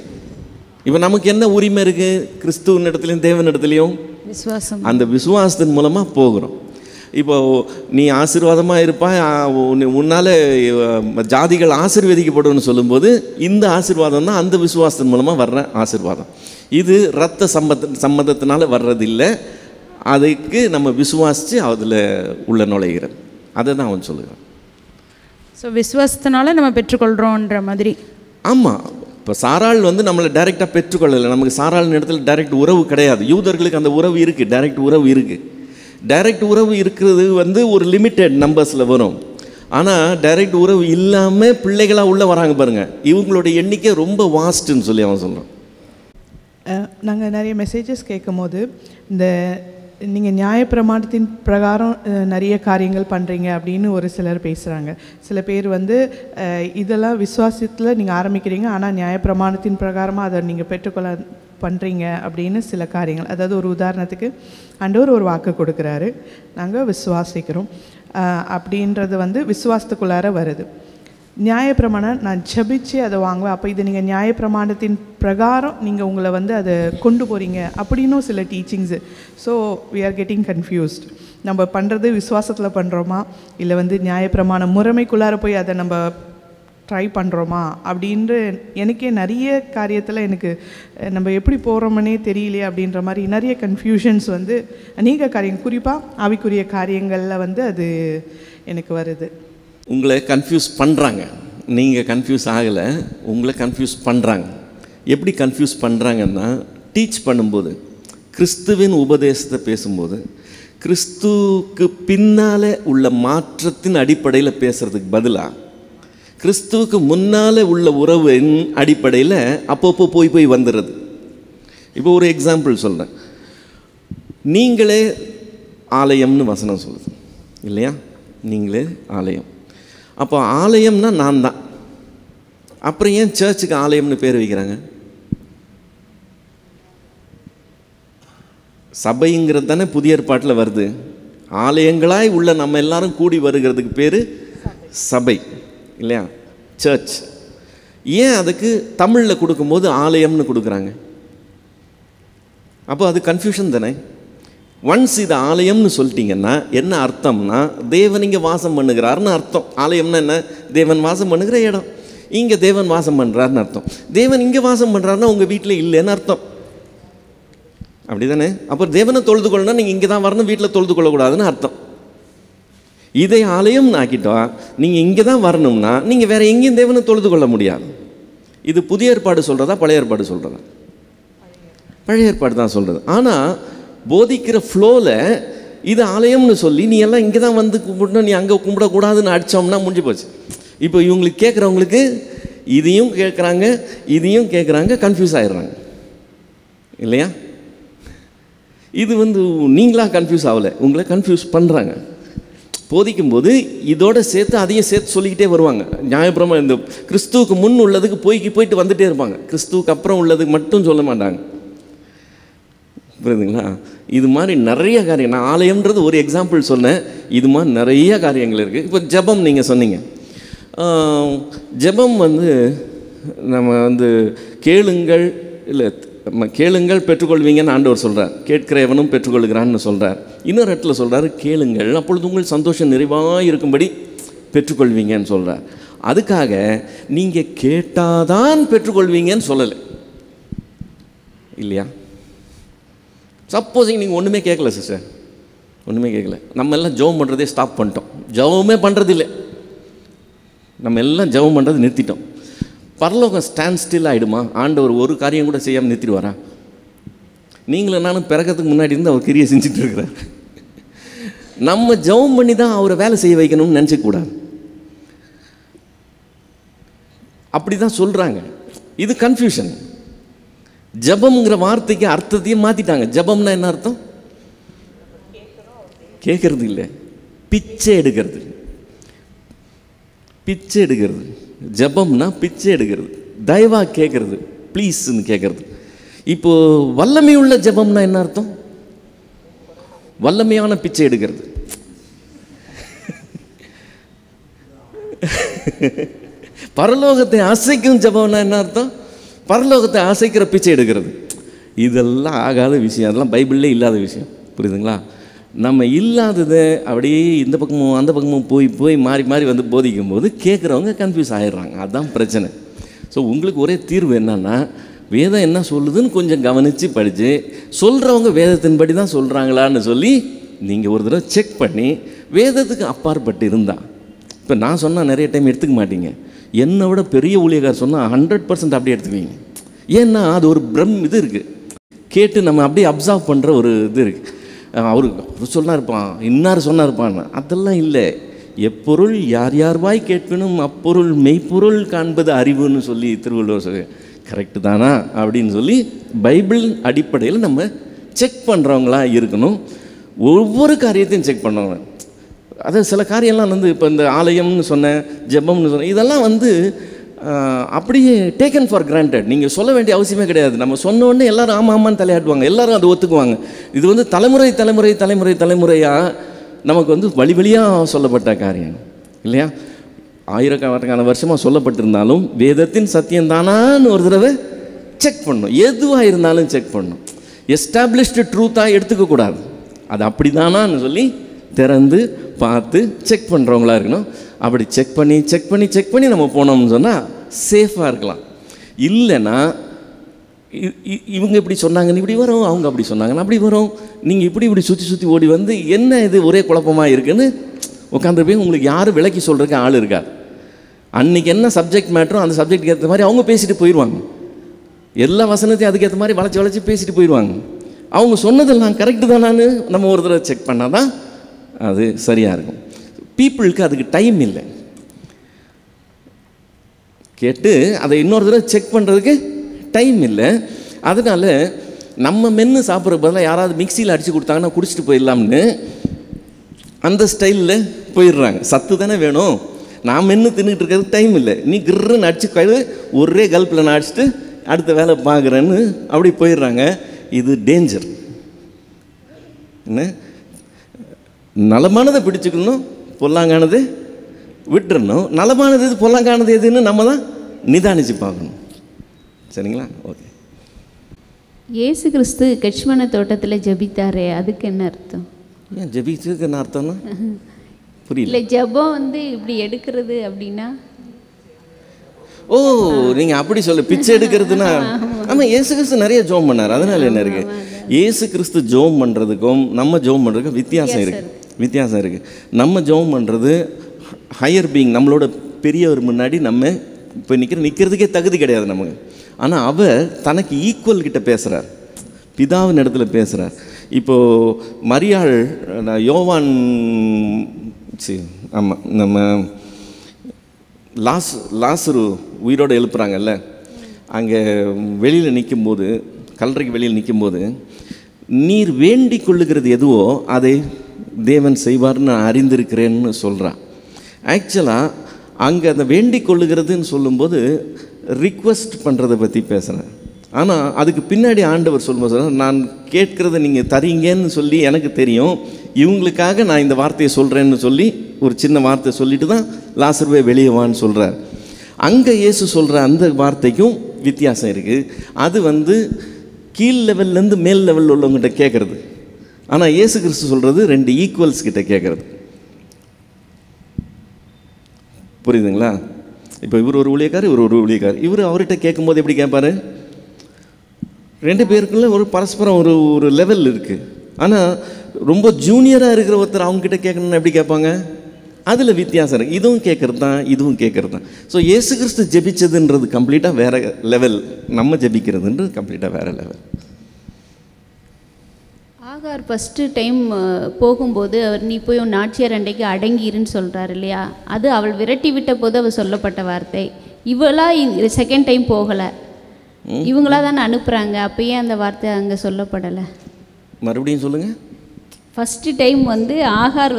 இப்போ நமக்கு என்ன உரிமை இருக்குது? கிறிஸ்துவின் இடத்துலையும் தேவன் இடத்துலையும் விசுவாசம். அந்த விசுவாசத்தின் மூலமாக போகிறோம். இப்போ நீ ஆசீர்வாதமாக இருப்பாய், உன்னால் ஜாதிகள் ஆசீர்வதிக்கப்படும்னு சொல்லும்போது இந்த ஆசீர்வாதம் தான் அந்த விசுவாசத்தின் மூலமாக வர்ற ஆசீர்வாதம். இது இரத்த சம்மதத்தினால வர்றதில்லை, அதுக்கு நம்ம விசுவாசித்து அதில் உள்ள நுழைகிறோம். அதை தான் அவன் சொல்லுகிறான். ஸோ விசுவாசத்தினால நம்ம பெற்றுக்கொள்கிறோன்ற மாதிரி. ஆமாம். இப்போ சாராள் வந்து நம்மளை டைரெக்டாக பெற்றுக்கொள்ளலை. நமக்கு சாராள் இடத்துல டைரக்ட் உறவு கிடையாது. யூதர்களுக்கு அந்த உறவு இருக்குது, டைரக்ட் உறவு இருக்குது. டைரக்ட் உறவு இருக்கிறது வந்து ஒரு லிமிட்டட் நம்பர்ஸில் வரும். ஆனால் டைரக்ட் உறவு இல்லாமல் பிள்ளைகளாக உள்ளே வராங்க பாருங்கள், இவங்களோட எண்ணிக்கை ரொம்ப வாஸ்ட்டுன்னு சொல்லி அவன் சொல்கிறான். நாங்கள் நிறைய மெசேஜஸ் கேட்கும் போது இந்த நீங்கள் நியாயப்பிரமாணத்தின் பிரகாரம் நிறைய காரியங்கள் பண்ணுறீங்க அப்படின்னு ஒரு சிலர் பேசுகிறாங்க. சில பேர் வந்து இதெல்லாம் விசுவாசத்தில் நீங்கள் ஆரம்பிக்கிறீங்க, ஆனால் நியாயப்பிரமாணத்தின் பிரகாரமாக அதை நீங்கள் பெற்றுக்கொள்ள பண்ணுறீங்க அப்படின்னு சில காரியங்கள். அதாவது ஒரு உதாரணத்துக்கு ஆண்டவர் ஒரு வாக்கு கொடுக்குறாரு, நாங்கள் விசுவாசிக்கிறோம் அப்படின்றது வந்து விசுவாசத்துக்குள்ளார வருது. நியாயப்பிரமாணம் நான் ஜபிச்சு அதை வாங்குவேன், அப்போ இது நீங்கள் நியாயப்பிரமாணத்தின் பிரகாரம் நீங்கள் உங்களை வந்து அதை கொண்டு போகிறீங்க அப்படின்னும் சில teachings. So we are getting confused. நம்ம பண்ணுறது விசுவாசத்தில் பண்ணுறோமா இல்லை வந்து நியாயப்பிரமாண முறைமைக்குள்ளார போய் அதை நம்ம ட்ரை பண்ணுறோமா அப்படின்ற எனக்கே நிறைய காரியத்தில் எனக்கு நம்ம எப்படி போகிறோம்னே தெரியலையே அப்படின்ற மாதிரி நிறைய கன்ஃபியூஷன்ஸ் வந்து அநேக காரியங்கள், குறிப்பாக ஆவிக்குரிய காரியங்களில் வந்து அது எனக்கு வருது. உங்களை கன்ஃபியூஸ் பண்ணுறாங்க, நீங்கள் கன்ஃபியூஸ் ஆகலை, உங்களை கன்ஃபியூஸ் பண்ணுறாங்க. எப்படி கன்ஃபியூஸ் பண்ணுறாங்கன்னா, டீச் பண்ணும்போது கிறிஸ்துவின் உபதேசத்தை பேசும்போது கிறிஸ்துவுக்கு பின்னால் உள்ள மாற்றத்தின் அடிப்படையில் பேசுகிறதுக்கு பதிலாக கிறிஸ்துவுக்கு முன்னால் உள்ள உறவின் அடிப்படையில் அப்பப்போ போய் வந்துடுறது. இப்போ ஒரு எக்ஸாம்பிள் சொல்கிறேன். நீங்களே ஆலயம்னு வசனம் சொல்லுது இல்லையா? நீங்களே ஆலயம். அப்போ ஆலயம்னா நான் தான். அப்புறம் ஏன் சர்ச்சுக்கு ஆலயம்னு பேர் வைக்கிறாங்க? சபைங்கிறது தானே புதிய ஏற்பாட்டில் வருது. ஆலயங்களாய் உள்ள நம்ம எல்லாரும் கூடி வருகிறதுக்கு பேர் சபை இல்லையா? சர்ச். ஏன் அதுக்கு தமிழில் கொடுக்கும்போது ஆலயம்னு கொடுக்குறாங்க? அப்போ அது கன்ஃபியூஷன் தானே. ஒன்ஸ் இது ஆலயம்னு சொல்லிட்டீங்கன்னா என்ன அர்த்தம்னா, தேவன் இங்கே வாசம் பண்ணுகிறாருன்னு அர்த்தம். ஆலயம்னா என்ன? தேவன் வாசம் பண்ணுகிற இடம். இங்கே தேவன் வாசம் பண்ணுறாருன்னு அர்த்தம். தேவன் இங்கே வாசம் பண்ணுறாருன்னா உங்கள் வீட்டில் இல்லைன்னு அர்த்தம். அப்படி தானே? அப்போ தேவனை தொழுது கொள்ளணும்னா நீங்கள் இங்கே தான் வரணும், வீட்டில் தொழுது கொள்ளக்கூடாதுன்னு அர்த்தம். இதை ஆலயம்னு ஆக்கிட்டா நீங்கள் இங்கே தான் வரணும்னா நீங்கள் வேறு எங்கேயும் தேவனை தொழுது கொள்ள முடியாது. இது புதிய ஏற்பாடு சொல்கிறதா பழைய ஏற்பாடு சொல்கிறதா? பழைய ஏற்பாடு தான் சொல்கிறது. ஆனால் போதிக்கிற ஃப்ளோவில் இது ஆலயம்னு சொல்லி நீ எல்லாம் இங்கே தான் வந்து கும்பிடணும், நீ அங்கே கும்பிடக்கூடாதுன்னு அடித்தோம்னா முடிஞ்சு போச்சு. இப்போ இவங்களுக்கு கேட்குறவங்களுக்கு இதையும் கேட்குறாங்க இதையும் கேட்குறாங்க, கன்ஃபியூஸ் ஆகிடுறாங்க இல்லையா? இது நீங்களாக கன்ஃபியூஸ் ஆகலை, உங்களை கன்ஃபியூஸ் பண்ணுறாங்க. போதிக்கும்போது இதோட சேர்த்து அதையும் சேர்த்து சொல்லிக்கிட்டே வருவாங்க. நியாயப்பிரமாணம் இந்த கிறிஸ்துவுக்கு முன் உள்ளதுக்கு போயிட்டு வந்துகிட்டே இருப்பாங்க, கிறிஸ்துவுக்கு அப்புறம் உள்ளதுக்கு மட்டும் சொல்ல மாட்டாங்க. புரியுதுங்களா? இது மாதிரி நிறைய காரியம், நான் ஆலயம்ன்றது ஒரு எக்ஸாம்பிள் சொன்னேன், இது மாதிரி நிறைய காரியங்கள் இருக்குது. இப்போ ஜெபம் நீங்கள் சொன்னீங்க, ஜெபம் நம்ம கேளுங்கள் இல்லை நம்ம கேளுங்கள் பெற்றுக்கொள்வீங்கன்னு ஆண்டவர் சொல்கிறார், கேட்கிற எவனும் பெற்றுக்கொள்கிறான்னு சொல்கிறார். இன்னொரு இடத்துல சொல்கிறார் கேளுங்கள் அப்பொழுது உங்கள் சந்தோஷம் நிறைவாக இருக்கும்படி பெற்றுக்கொள்வீங்கன்னு சொல்கிறார். அதுக்காக நீங்கள் கேட்டாதான் பெற்றுக்கொள்வீங்கன்னு சொல்லலை இல்லையா? சப்போஸிங் நீங்கள் ஒன்றுமே கேட்கல சிஸ்டர், ஒன்றுமே கேட்கல, நம்ம எல்லாம் ஜெபம் பண்ணுறதே ஸ்டாப் பண்ணிட்டோம், ஜெபமே பண்ணுறதில்லை, நம்ம எல்லாம் ஜெபம் பண்ணுறது நிறுத்திட்டோம். பரலோகம் ஸ்டாண்ட் ஸ்டில் ஆகிடுமா? ஆண்டவர் ஒரு காரியம் கூட செய்யாமல் நிறுத்திடுவாரா? நீங்களும் நானும் பிறக்கிறதுக்கு முன்னாடி இருந்து அவர் கிரியை செஞ்சுட்டு இருக்கிறார். நம்ம ஜெபம் பண்ணி தான் அவரை வேலை செய்ய வைக்கணும்னு நினச்சிக்கூடாது. அப்படி தான் சொல்கிறாங்க. இது கன்ஃபியூஷன். ஜபம்ங்கிற வார்த்தைக்கு அர்த்தத்தையும் மாற்றிட்டாங்க. ஜபம்னா என்ன அர்த்தம்? கேட்கறது இல்லை, பிச்சை எடுக்கிறது. பிச்சை எடுக்கிறது ஜபம்னா பிச்சை எடுக்கிறது, தயவாக கேட்கறது, ப்ளீஸ்ன்னு கேட்கறது. இப்போ வல்லமை உள்ள ஜபம்னா என்ன அர்த்தம்? வல்லமையான பிச்சை எடுக்கிறது. பரலோகத்தை அசைக்கும் ஜபம்னா என்ன அர்த்தம்? பரலோகத்தை அசைக்கிற பிச்சை எடுக்கிறது. இதெல்லாம் ஆகாத விஷயம், அதெல்லாம் பைபிள்லே இல்லாத விஷயம். புரியுதுங்களா? நம்ம இல்லாததை அப்படியே இந்த பக்கமும் அந்த பக்கமும் போய் மாறி மாறி போதிக்கும் போது கேட்குறவங்க கன்ஃபியூஸ் ஆகிடுறாங்க. அதுதான் பிரச்சனை. ஸோ உங்களுக்கு ஒரே தீர்வு என்னன்னா, வேதம் என்ன சொல்லுதுன்னு கொஞ்சம் கவனித்து படித்து, சொல்கிறவங்க வேதத்தின்படி தான் சொல்கிறாங்களான்னு சொல்லி நீங்கள் ஒரு தடவை செக் பண்ணி, வேதத்துக்கு அப்பாற்பட்டு இருந்தால், இப்போ நான் சொன்னால் நிறைய டைம் எடுத்துக்க மாட்டீங்க, என்னை விட பெரிய ஊழியக்கார் சொன்னால் 100% அப்படியே எடுத்துக்குவீங்க. ஏன்னா அது ஒரு இது இருக்குது, கேட்டு நம்ம அப்படியே அப்சர்வ் பண்ணுற ஒரு இது இருக்குது. அவரு சொன்னார்ப்பான், இன்னார் சொன்னார்ப்பான், அதெல்லாம் இல்லை. எப்பொருள் யார் யார் வாய் கேட்பினும் அப்பொருள் மெய்ப்பொருள் காண்பது அறிவுன்னு சொல்லி திருவள்ளுவர் சொல்லி, கரெக்டு தானா அப்படின்னு சொல்லி பைபிள் அடிப்படையில் நம்ம செக் பண்ணுறவங்களா இருக்கணும். ஒவ்வொரு காரியத்தையும் செக் பண்ணுவாங்க. அது சில காரியம்லாம் இப்போ இந்த ஆலயம்னு சொன்னேன், ஜெபம்னு சொன்னேன், இதெல்லாம் அப்படியே டேக்கன் ஃபார் கிராண்டட். நீங்கள் சொல்ல வேண்டிய அவசியமே கிடையாது. நம்ம சொன்னோடனே எல்லோரும் ஆமாம் ஆமான்னு தலையாட்டுவாங்க, எல்லோரும் அதை ஒத்துக்குவாங்க. இது தலைமுறை தலைமுறை தலைமுறை தலைமுறையாக நமக்கு வழி வழியாக சொல்லப்பட்ட காரியம் இல்லையா? ஆயிரக்கணக்கான வருஷமாக சொல்லப்பட்டிருந்தாலும் வேதத்தின் சத்தியம் தானான்னு ஒரு தடவை செக் பண்ணணும். எதுவாக இருந்தாலும் செக் பண்ணணும். எஸ்டாப்ளிஷ்டு ட்ரூத்தாக எடுத்துக்கக்கூடாது. அது அப்படி தானான்னு சொல்லி திறந்து பார்த்து செக் பண்ணுறவங்களா இருக்கணும். அப்படி செக் பண்ணி நம்ம போனோம்னு சொன்னால் சேஃபாக இருக்கலாம். இல்லைன்னா இவங்க இப்படி சொன்னாங்கன்னு இப்படி வரும், அவங்க அப்படி சொன்னாங்கன்னு அப்படி வரும், நீங்கள் இப்படி சுற்றி ஓடி என்ன இது ஒரே குழப்பமாக இருக்குன்னு உட்காந்துருப்பீங்க. உங்களுக்கு யாரும் விளக்கி சொல்கிறதுக்கு ஆள் இருக்காது. அன்றைக்கி என்ன சப்ஜெக்ட் மேட்டரோ அந்த சப்ஜெக்டுக்கு ஏற்ற மாதிரி அவங்க பேசிட்டு போயிடுவாங்க. எல்லா வசனத்தையும் அதுக்கேற்ற மாதிரி வளைச்சி பேசிட்டு போயிடுவாங்க. அவங்க சொன்னதெல்லாம் கரெக்டு தானான்னு நம்ம ஒரு தடவை செக் பண்ணால் தான் அது சரியாக இருக்கும். பீப்புளுக்கு அதுக்கு டைம் இல்லை. கேட்டு அதை இன்னொரு தடவை செக் பண்ணுறதுக்கு டைம் இல்லை. அதனால் நம்ம மென்று சாப்பிட்ற பதிலாக யாராவது மிக்சியில் அடித்து கொடுத்தாங்கன்னா குடிச்சிட்டு போயிடலாம்னு அந்த ஸ்டைலில் போயிடுறாங்க. சத்து தானே வேணும், நான் மென்று தின்னுட்டு இருக்கிறது டைம் இல்லை, நீ கிர்ன்னு அடிச்சு ஒரே கல்ப்பில் நான் அடிச்சுட்டு அடுத்த வேலை பார்க்குறேன்னு அப்படி போயிடுறாங்க. இது டேஞ்சர். என்ன, நலமானதை பிடிச்சிக்கணும், பொல்லாங்கானது விட்டுறணும். நலமானது எது பொல்லாங்கானது எதுன்னு நம்ம தான் நிதானித்து பார்க்கணும். சரிங்களா? ஓகே. இயேசு கிறிஸ்து கெட்சமனே தோட்டத்தில் ஜெபித்தாரே, அதுக்கு என்ன அர்த்தம்? ஏன் ஜெபிச்சதுக்கு என்ன அர்த்தம்னா புரியல. இல்லை, ஜெபம் இப்படி எடுக்கிறது அப்படின்னா, ஓ நீங்கள் அப்படி சொல்ல பிச்சை எடுக்கிறதுனா, ஆமாம் இயேசு கிறிஸ்து நிறைய ஜெபம் பண்ணார். அதனால என்ன இருக்குது, இயேசு கிறிஸ்து ஜெபம் பண்ணுறதுக்கும் நம்ம ஜெபம் பண்ணுறதுக்கும் வித்தியாசம் இருக்குது. வித்தியாசம் இருக்குது. நம்ம ஜெபம் பண்ணுறது ஹையர் பீயிங், நம்மளோட பெரியவர் முன்னாடி நம்ம இப்போ நிற்கிறதுக்கே தகுதி கிடையாது நமக்கு. ஆனால் அவர் தனக்கு ஈக்குவல் கிட்ட பேசுகிறார், பிதாவின் இடத்துல பேசுகிறார். இப்போது மரியாள் யோவான் ஆமாம் நம்ம லாசரு உயிரோடு எழுப்புறாங்கல்ல, அங்கே வெளியில் நிற்கும்போது, கல்லறைக்கு வெளியில் நிற்கும்போது, நீர் வேண்டிக் கொள்ளுகிறது எதுவோ அதை தேவன் செய்வார்னு நான் அறிந்திருக்கிறேன்னு சொல்கிறான். ஆக்சுவலாக அங்கே அந்த வேண்டிக் கொள்ளுகிறதுன்னு சொல்லும்போது ரிக்வெஸ்ட் பண்ணுறதை பற்றி பேசுகிறேன். ஆனால் அதுக்கு பின்னாடி ஆண்டவர் சொல்லும்போது, நான் கேட்குறத நீங்கள் தரீங்கன்னு சொல்லி எனக்கு தெரியும், இவங்களுக்காக நான் இந்த வார்த்தையை சொல்கிறேன்னு சொல்லி ஒரு சின்ன வார்த்தை சொல்லிட்டு தான் லாசருவே வெளியே வான்னு சொல்கிறார். அங்கே இயேசு சொல்கிற அந்த வார்த்தைக்கும் வித்தியாசம் இருக்குது. அது கீழ் லெவல்லேருந்து மேல் லெவலில் உள்ளவங்ககிட்ட கேட்குறது. ஆனால் இயேசு கிறிஸ்து சொல்கிறது 2 ஈக்குவல்ஸ் கிட்ட கேட்குறது. புரியுதுங்களா? இப்போ இவர் ஒரு ஊழியக்கார், இவர் ஒரு ஊழியக்கார். இவர் அவர்கிட்ட கேட்கும்போது எப்படி கேட்பார்? 2 பேருக்குள்ள ஒரு பரஸ்பரம் ஒரு லெவல் இருக்குது. ஆனால் ரொம்ப ஜூனியராக இருக்கிற ஒருத்தர் அவங்ககிட்ட கேட்கணுன்னு எப்படி கேட்பாங்க? அதில் வித்தியாசம் இருக்குது. இதுவும் கேட்குறது தான், இதுவும் கேட்குறது தான். ஸோ இயேசு கிறிஸ்து ஜெபிச்சதுன்றது கம்ப்ளீட்டாக வேறு லெவல், நம்ம ஜெபிக்கிறதுன்றது கம்ப்ளீட்டாக வேறு லெவல். ஆகார் ஃபஸ்ட்டு டைம் போகும்போது அவர் நீ போய் உன் நாச்சியார் அண்டைக்கு அடங்கிருன்னு சொல்கிறார் இல்லையா, அது அவள் விரட்டி விட்ட போது அவள் சொல்லப்பட்ட வார்த்தை. இவளா செகண்ட் டைம் போகலை, இவங்களா தானே அனுப்புகிறாங்க, அப்பயே அந்த வார்த்தை அங்கே சொல்லப்படலை. மறுபடியும் சொல்லுங்கள். ஃபஸ்ட்டு டைம் ஆகார்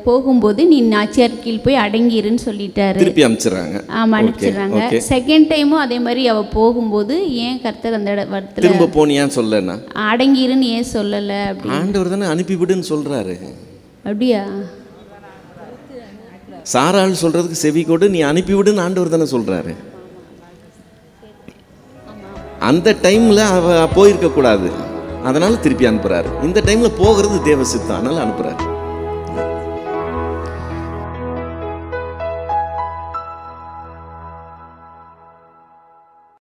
போகும்போது நீ நாச்சியார் கீழ் போய் அடங்கிருன்னு சொல்லிட்டாரு, திருப்பி அனுப்பிச்சிடுறாங்க. ஆமாம் அனுப்பிச்சிடுறாங்க. செகண்ட் டைமும் அதே மாதிரி அவள் போகும்போது ஏன் கர்த்தர் அந்த இடத்துல திரும்ப போனியான்னு சொல்லனா, அடங்கிருன்னு ஏன் சொல்லலை? அப்படி ஆண்டவர் தானே அனுப்பிவிடுன்னு சொல்கிறாரு. அப்படியா? சாராள் சொல்கிறதுக்கு செவி கொடு, நீ அனுப்பிவிடுன்னு ஆண்டவர் தானே சொல்கிறாரு. அந்த டைமில் அவள் போயிருக்கக்கூடாது, அதனால் திருப்பி அனுப்புகிறாரு. இந்த டைமில் போகிறது தேவ சித்தம், அதனால் அனுப்புகிறாரு.